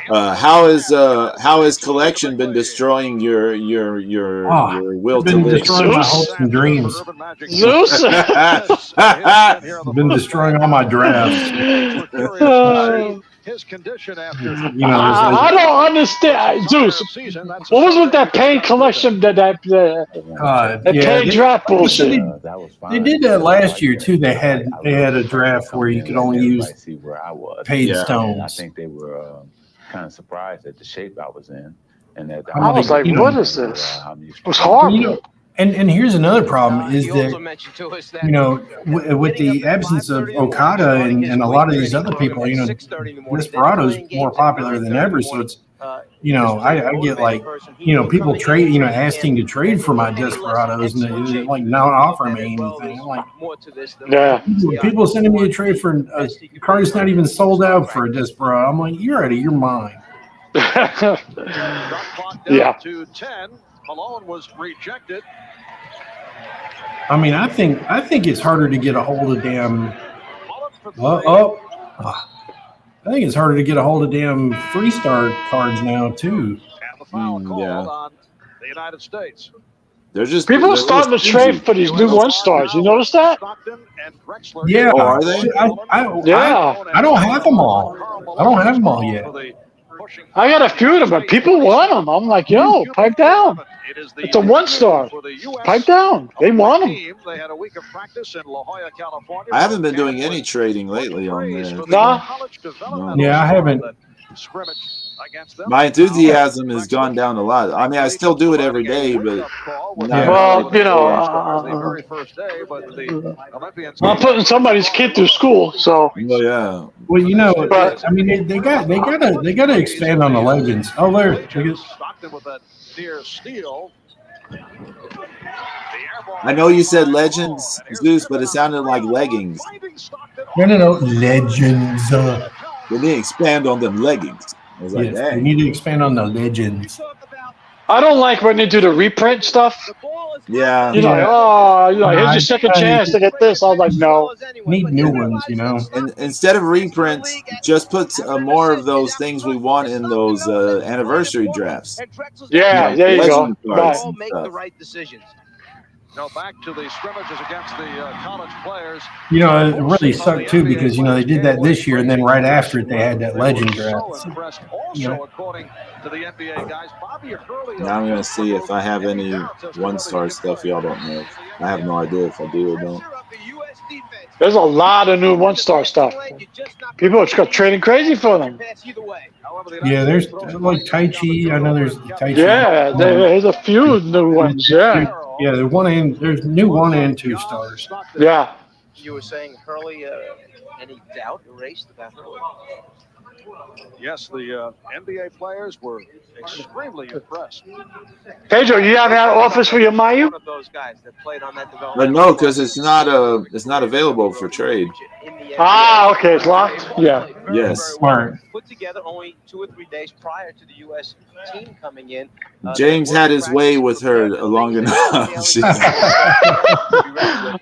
how has Collection been destroying your will to live? Destroying my hopes and dreams. Zeus. Been destroying all my drafts. His condition after I don't understand, Zeus. What was with that pain collection? That pain draft bullshit. They did that last year too. They had a draft where you could only use paid stones. I think they were kind of surprised at the shape I was in, and that I was like, "What is this?" It was horrible. And here's another problem is that, with the absence of Okada and a lot of these other people, Desperado's more popular than ever. So it's, I get like, people trade, asking to trade for my Desperados and they like not offering me anything. I'm like, people sending me a trade for a card that's not even sold out for a Desperado. I'm like, you're out of your mind. Yeah. To 10. Malone was rejected. I mean, I think it's harder to get a hold of damn. I think it's harder to get a hold of damn 3-star cards now too. And the foul called on the United States. People are starting to trade for these new 1-stars. You notice that? Yeah. Oh, are they? I don't have them all. I don't have them all yet. I got a few of them, but people want them. I'm like, yo, pipe down. It's a 1-star. Pipe down. They want them. They had a week of practice in La Jolla, California. I haven't been doing any trading lately on this. No. Yeah, I haven't. My enthusiasm has gone down a lot. I mean, I still do it every day, but I'm putting somebody's kid through school, so. Oh yeah. Well, I mean, they gotta expand on the legends. Oh, there. I know you said legends, Zeus, but it sounded like leggings. No, legends. We need to expand on them leggings. I was like, yes, we need to expand on the legends. I don't like when they do the reprint stuff. Yeah. Here's your second chance to get this. I was like, no. Need new ones, And instead of reprints, just put more of those things we want in those anniversary drafts. Yeah, there you go. All make the right decisions. Now back to the scrimmages against the college players. It really sucked too because they did that this year and then right after it they had that legend draft. According to the NBA guys, now I'm gonna see if I have any 1-star stuff y'all don't know. I have no idea if I do or don't. There's a lot of new 1-star stuff. People are trading crazy for them. Yeah, there's like Tai Chi. I know there's Tai Chi. Yeah, there's a few new ones. Yeah. Yeah, there's new 1 and 2 stars. Yeah. You were saying Hurley, any doubt erased about Hurley? Yes, the NBA players were extremely impressed. Pedro, you have that office for your Mayu? One of those guys that played on that But development. no, because it's not available for trade. Ah, okay, it's locked. Yeah. Yes. Smart. Put together only 2 or 3 days prior to the U.S. team coming in. James had his way with her long enough.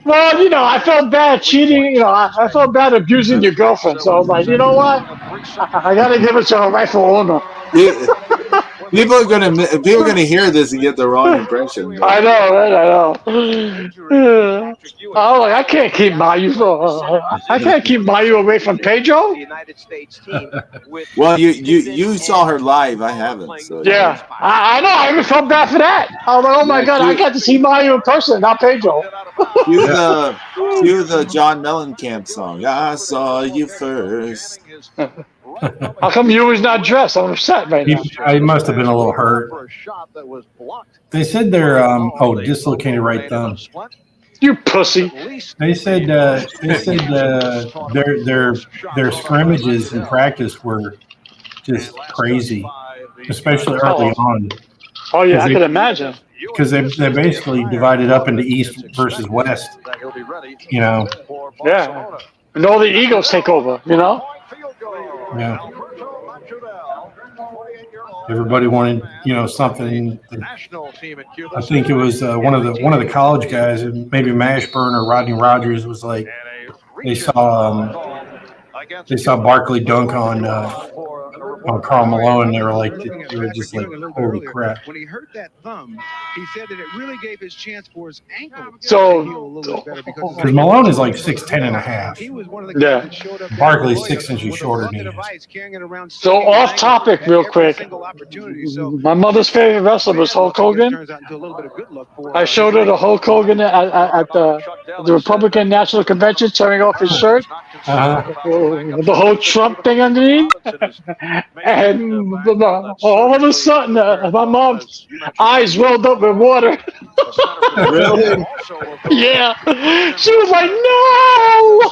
Well, you know, I felt bad cheating. You know, I felt bad abusing your girlfriend. So I was like, you know what? I got to give it to her rightful owner. People are gonna hear this and get the wrong impression. I know, right? I know. Oh, like, I can't keep Mayu. I can't keep Mayu away from Pedro. The United States team with Well, you saw her live. I haven't. So Yeah, I know. I even felt bad for that. I was like, oh my Yeah, god, I got to see Mayu in person, not Pedro. Cue the John Mellencamp song. I saw you first. How come you was not dressed? I'm upset right now. I must have been a little hurt. They said they're dislocated right thumb. You pussy. They said their scrimmages in practice were just crazy, especially early on, Oh yeah, I can imagine. because they basically divided up into East versus West. You know, Yeah, and all the egos take over. You know. yeah. Everybody wanted, something. I think it was one of the college guys, maybe Mashburn or Rodney Rogers, was like they saw Barkley dunk on Karl Malone, and they were just like, holy crap. When he hurt that thumb, he said that it really gave his chance for his ankle So- to heal a little bit better Because Malone is like 6'10" and a half. he was one of the Yeah. guys that showed up Barkley's there 6 inches with a shorter than he rugged is. device carrying it around So swinging off ankle topic, at real every quick. single opportunity. So My mother's favorite wrestler was Hulk Hogan. turns out into a little bit of good luck for I showed her the Hulk Hogan at the Republican National Convention, tearing off his shirt, with the whole Trump thing underneath, and all of a sudden, my mom's eyes welled up with water. Really? Yeah, she was like, "No!"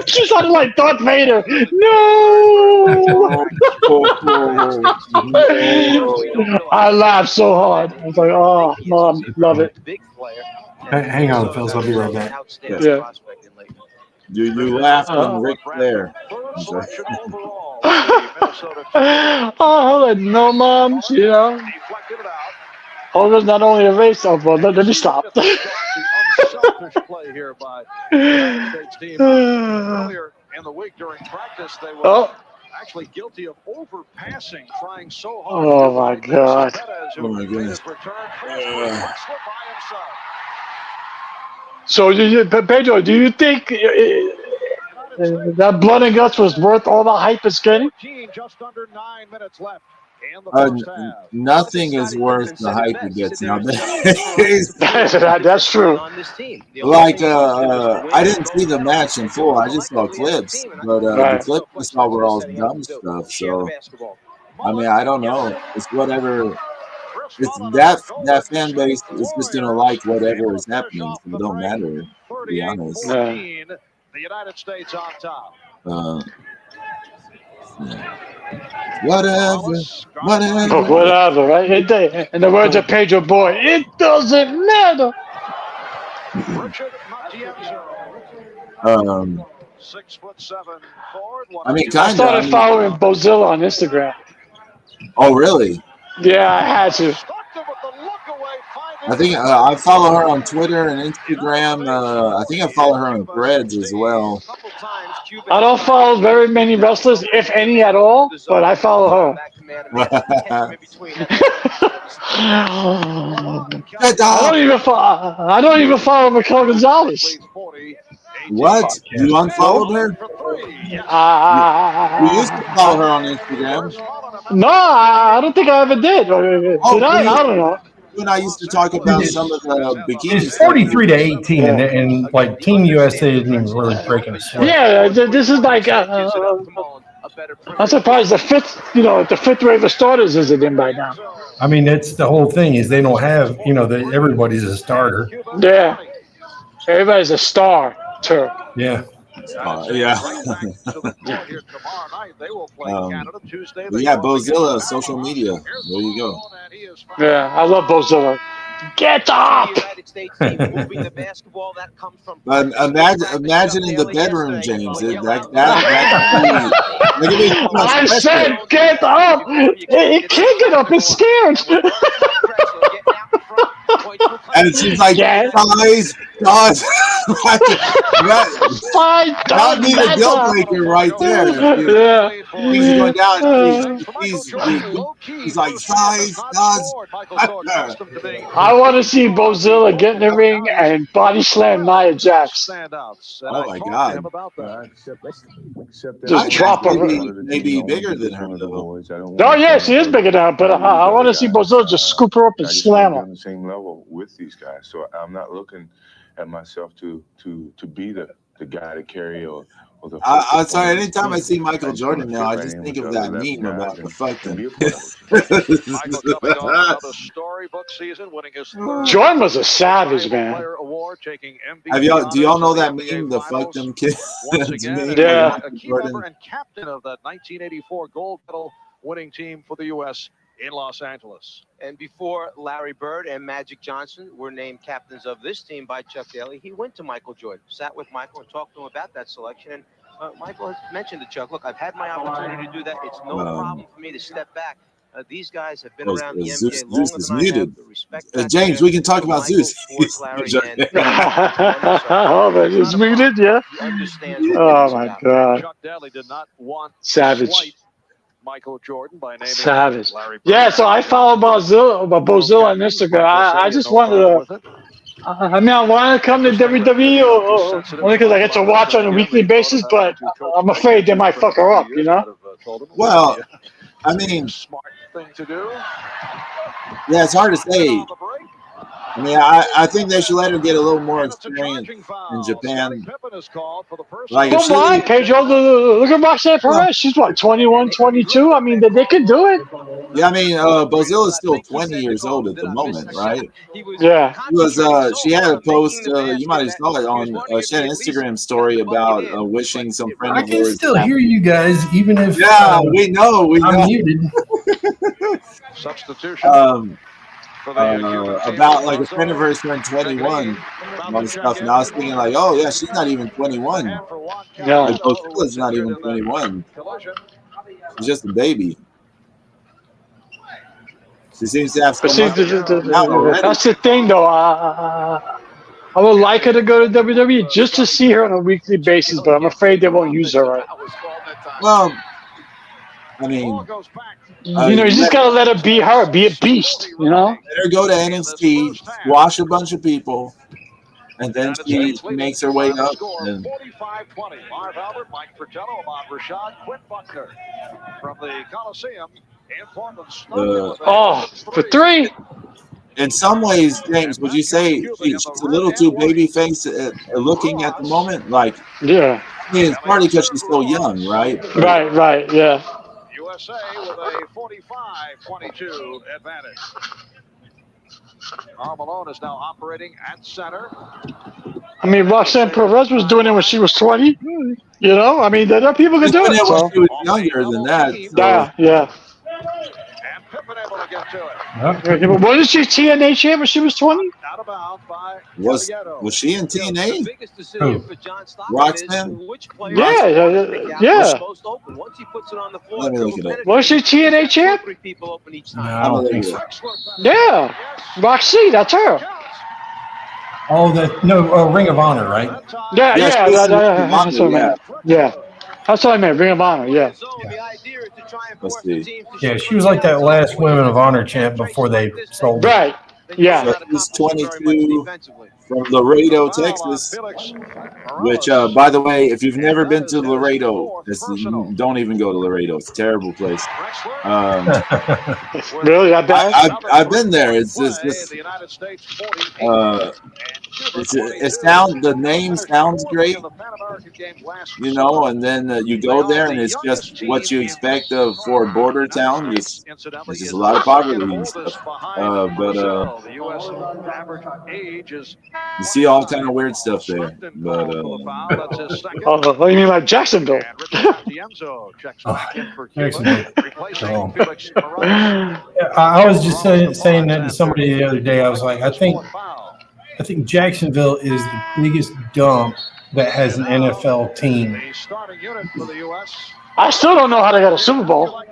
She sounded like Darth Vader. No! I laughed so hard. I was like, "Oh, mom, love it." Hang on, Phils. I'll be right back. Yeah. You laughed when Ric Flair. Oh, no, mom. You know, Hogan's not only a race, well, let me stop. Unselfish play here by the United States team. Earlier in the week during practice, they were Oh. actually guilty of overpassing, trying so hard. Oh my God. Oh my goodness. So, Pedro, do you think that blood and guts was worth all the hype it's getting? Just under 9 minutes left in the first half. Nothing is worth the hype it gets nowadays. That's true. Like I didn't see the match in full. I just saw clips, but Right. the clips I saw were all dumb stuff. So I mean, I don't know. It's whatever. It's that fan base is just gonna like whatever is happening. So it don't matter, to be honest. Yeah. The United States on top. Yeah. Whatever. But whatever, right? In the words of Pedro Boy, it doesn't matter. Richard Matienzo, 6'7" forward. I mean, I kind started of. following Bozilla on Instagram. Oh, really? Yeah, I had to. I think I follow her on Twitter and Instagram. I think I follow her on Threads as well. I don't follow very many wrestlers, if any at all, but I follow her. I don't even follow Raquel Gonzalez. What? You unfollowed her? You used to follow her on Instagram. No, I don't think I ever did. Did I? I don't know. You and I used to talk about some of the bikini It's 43-18, and like Team USA isn't even really breaking a sweat. Yeah, this is like I'm surprised the fifth wave of starters isn't in by now. I mean, that's the whole thing is they don't have, everybody's a starter. Yeah, everybody's a star. Yeah. Yeah. Yeah, Bozilla, social media. There you go. Yeah, I love Bozilla. Get up! But imagine in the bedroom, James. That could be too much I pressure. said, get up! It can't get up. It's scared. And she's like, Yeah. guys. That would be the deal breaker right there. Yeah. Things are going down. He's like, guys. I want to see Bozilla get in the ring and body slam Nia Jax. Oh my God! Just drop her. Maybe bigger than her though. Oh yeah, she is bigger than her, but I want to see Bozilla just scoop her up and slam her. On the same level with these guys, so I'm not looking at myself to be the guy to carry or the. I'm sorry. Anytime I see Michael Jordan now, I just think of that meme about the fucking. Jordan was a savage, man. Do y'all know that meme, the fuck them kids? Yeah. A key member and captain of that 1984 gold medal winning team for the U.S. in Los Angeles. And before Larry Bird and Magic Johnson were named captains of this team by Chuck Daly, he went to Michael Jordan, sat with Michael and talked to him about that selection. And Michael has mentioned to Chuck, look, I've had my opportunity to do that. It's no problem for me to step back. These guys have been around the NBA longer Zeus is than muted. I have. Respect James, we can talk about Zeus. He's muted, yeah. Oh my God. Chuck Daly did not want Savage. Michael Jordan by naming Savage. Larry Bird. Yeah, so I follow Bozilla on Instagram. I just wanted to. I mean, I want to come to WWE only because I get to watch on a weekly basis, but I'm afraid they might fuck her up, you know? Well, I mean, smart thing to do. Yeah, it's hard to say. I mean, I think they should let her get a little more experience in Japan. Like, Come on, Pedro. Look at Roxanne Perez. She's what, 21, 22? I mean, they could do it. Yeah, I mean, Bozilla is still 20 years old at the moment, right? Yeah. She had a post, you might have saw it on, she had an Instagram story about wishing some friend I of can yours. still hear you guys, even if Yeah, we know. I'm muted. Substitution. About like a friend of hers turned 21 and stuff. And I was thinking like, oh yeah, she's not even 21. Yeah. Like, Bozilla's not even 21. She's just a baby. She seems to have so much already. That's the thing, though. I would like her to go to WWE just to see her on a weekly basis, but I'm afraid they won't use her right. Well, I mean, you just gotta let her be a beast, you know? Let her go to NXT, squash a bunch of people, and then she makes her way up. And 45-20. Marv Albert, Mike Fratello, Ahmad Rashad, Quinn Buckner from the Coliseum in Portland. For three. In some ways, James, would you say she's a little too babyface looking at the moment? Like, yeah. I mean, it's partly because she's so young, right? Right, yeah. USA with a 45-22 advantage. Karl Malone is now operating at center. I mean, Roxanne Perez was doing it when she was 20. You know, I mean, there are people who can do it. So. She was younger than that. So. Yeah. And Pippen able to get to it. Okay, but wasn't she TNA champ when she was 20? Out of bounds by Was she in TNA? Roxanne? Yeah. Let me look it up. Was she TNA champ? No, I don't think so. Yeah. Roxy, that's her. Oh, Ring of Honor, right? Yeah. That's what I meant. Ring of Honor, yeah. Let's see. Yeah, she was like that last Women of Honor champ before they sold her. Right. Yeah. So she's 22 from Laredo, Texas. Which, by the way, if you've never been to Laredo, don't even go to Laredo. It's a terrible place. Really, that bad? I've been there. It's just the name sounds great, you know, and then you go there and it's just what you expect of for a border town. It's just a lot of poverty and stuff. the U.S. average age is You see all kind of weird stuff there, but Oh, you mean like Jacksonville? Oh, Jacksonville. I was just saying that to somebody the other day. I was like, I think Jacksonville is the biggest dump that has an NFL team. I still don't know how they got a Super Bowl.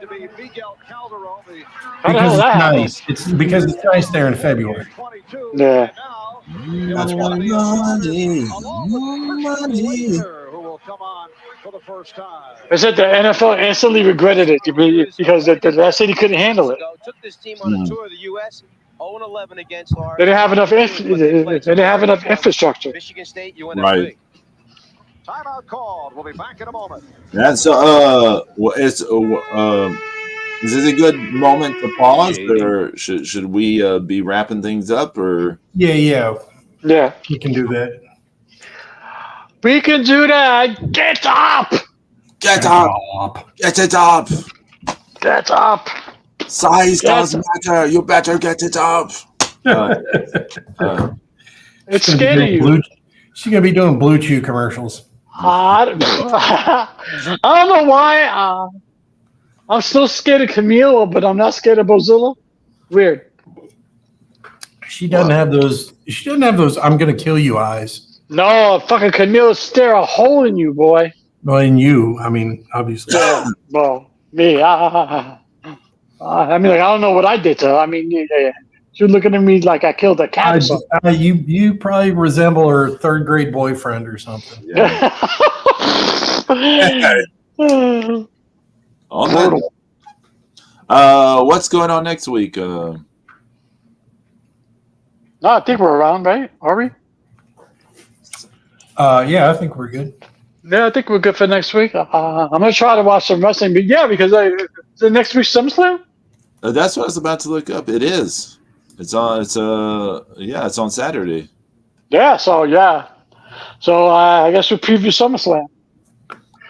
Because it's nice. It's because it's nice there in February. Yeah. That's why. I said the NFL instantly regretted it because the city couldn't handle it. Took this team on a tour of the U.S. 0-11 against our. They didn't have enough. They didn't have enough infrastructure. Michigan State, you right. Timeout called. We'll be back in a moment. Yeah. So, is this a good moment to pause, or should we be wrapping things up, or? Yeah. We can do that. We can do that. Get up. Get up. Get it up. Get up. Size doesn't matter. You better get it up. It's scaring you. She's gonna be doing Blue Chew commercials. I don't know why. I'm still scared of Camilo, but I'm not scared of Bozilla. Weird. She doesn't have those. She doesn't have those. I'm gonna kill you eyes. No, fucking Camilo stare a hole in you, boy. Well, in you, I mean, obviously. Yeah, well, me. I mean, like, I don't know what I did to her. I mean, she's looking at me like I killed a cat or something. You probably resemble her third grade boyfriend or something. Yeah. What's going on next week? No, I think we're around, right? Are we? Yeah, I think we're good. Yeah, I think we're good for next week. I'm gonna try to watch some wrestling, but yeah, because the next week's SummerSlam. That's what I was about to look up. It is. It's on Saturday. Yeah. So I guess we preview SummerSlam.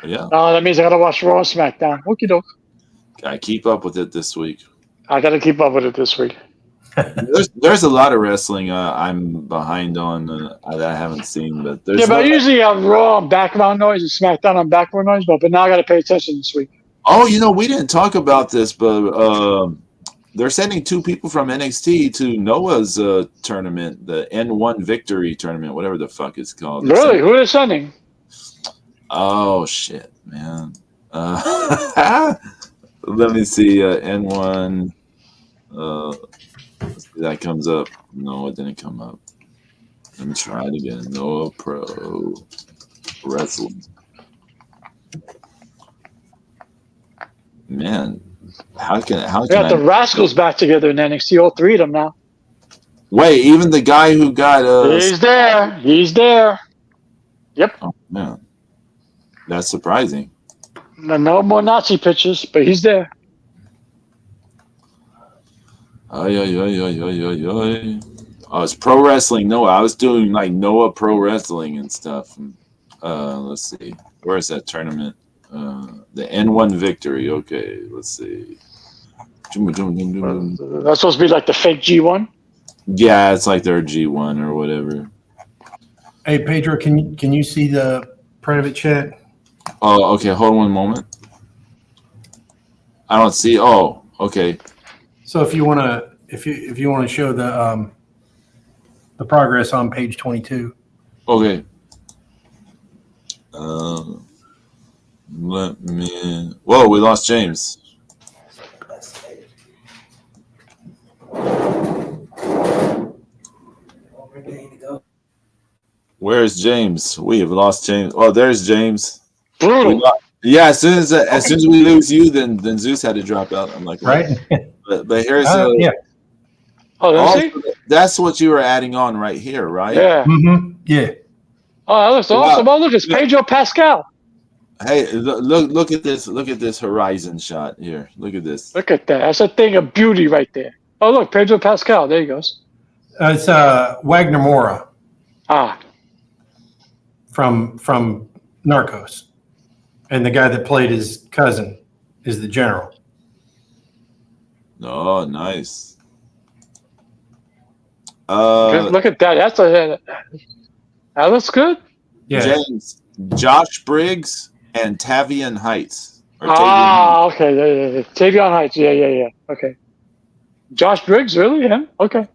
Yeah. That means I gotta watch Raw and SmackDown. Okie doke. I keep up with it this week. I gotta keep up with it this week. There's a lot of wrestling I'm behind on that I haven't seen, but there's but I usually have Raw on background noise and SmackDown on background noise, but now I gotta pay attention this week. Oh, we didn't talk about this, but they're sending 2 people from NXT to Noah's tournament, the N1 Victory tournament, whatever the fuck it's called. Really? Who are they sending? Oh shit, man. Let me see. N1. That comes up. No, it didn't come up. Let me try it again. Noah Pro Wrestling. Man, how can got the Rascals back together in NXT? All 3 of them now. Wait, even the guy who got He's there. Yep. Oh man, that's surprising. No more Nazi pictures, but he's there. Oh, it's pro wrestling. No, I was doing like Noah Pro Wrestling and stuff. Let's see. Where's that tournament? The N1 Victory. Okay, let's see. That's supposed to be like the fake G1? Yeah, it's like their G1 or whatever. Hey, Pedro, can you see the private chat? Oh, okay. Hold on one moment. I don't see. Oh, okay. So if you want to show the progress on page 22. Okay. Let me. Whoa, we lost James. Where's James? We have lost James. Oh, there's James. Yeah, as soon as we lose you, then Zeus had to drop out. I'm like, right. But here's yeah. That's what you were adding on right here, right? Yeah. Mm-hmm. Yeah. Oh, that looks awesome. Oh, look, it's Pedro Pascal. Hey, look at this. Look at this horizon shot here. Look at this. Look at that. That's a thing of beauty right there. Oh, look, Pedro Pascal. There he goes. It's Wagner Moura. From Narcos. And the guy that played his cousin is the general. Oh, nice. Look at that. That looks good. Yeah. James, Josh Briggs and Tavian Heights. Okay. Yeah. Tavion Heights. Yeah. Okay. Josh Briggs, really? Him? Okay.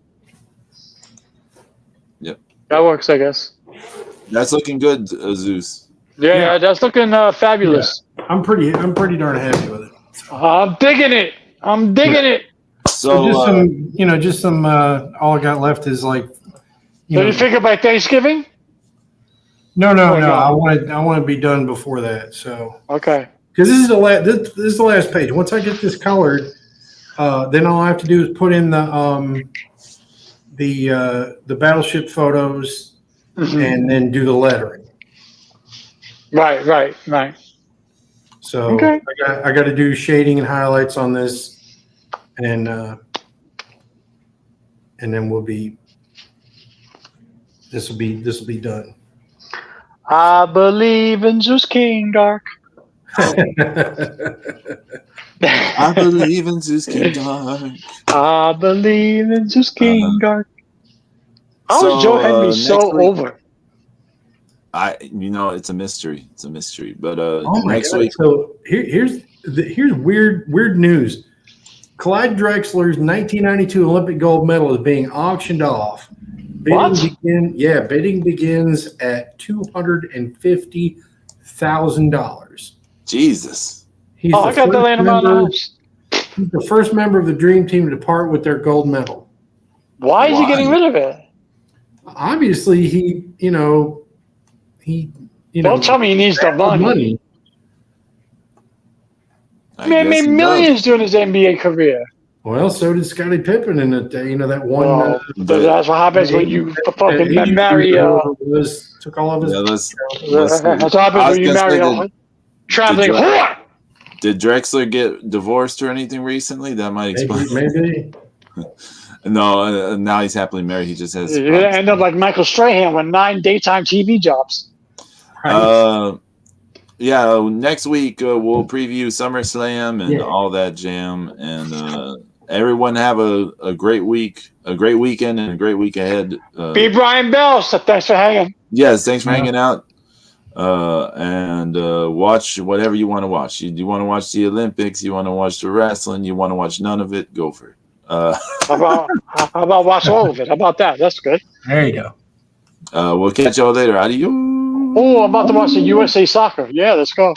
Yep. That works, I guess. That's looking good, Zeus. Yeah, that's looking fabulous. Yeah. I'm pretty darn happy with it. I'm digging it. So just some. All I got left is like. You figure by Thanksgiving? No. I want to be done before that. So. Okay. Because this is the last page. Once I get this colored, then all I have to do is put in the battleship photos, and then do the lettering. Right. So okay. I got to do shading and highlights on this, and then this will be done. I believe in Zeus King Dark. I believe in Zeus King Dark. I believe in Zeus King Dark. How is Joe Henry so over? It's a mystery. But next week. So here's weird news. Clyde Drexler's 1992 Olympic gold medal is being auctioned off. Bidding begins at $250,000. Jesus. I got the land amount of house. He's the first member of the Dream Team to depart with their gold medal. Why is he getting rid of it? Obviously, he Don't tell me he needs the money. Man made millions during his NBA career. Well, so did Scottie Pippen in it. That one. Well, that's what happens when you fucking marry. Took all of his. That's what happens when you marry a traveling whore. Did Drexler get divorced or anything recently? That might explain. Maybe. No, now he's happily married. He just has. You're gonna end up like Michael Strahan with 9 daytime TV jobs. Next week we'll preview SummerSlam and all that jam, and everyone have a great week, a great weekend, and a great week ahead. Be Brian Bell. So thanks for hanging. Yes, thanks for hanging out. And watch whatever you want to watch. You want to watch the Olympics? You want to watch the wrestling? You want to watch none of it? Go for it. How about watch all of it? How about that? That's good. There you go. We'll catch y'all later. Adios. Oh, I'm about to watch the USA Soccer. Yeah, let's go.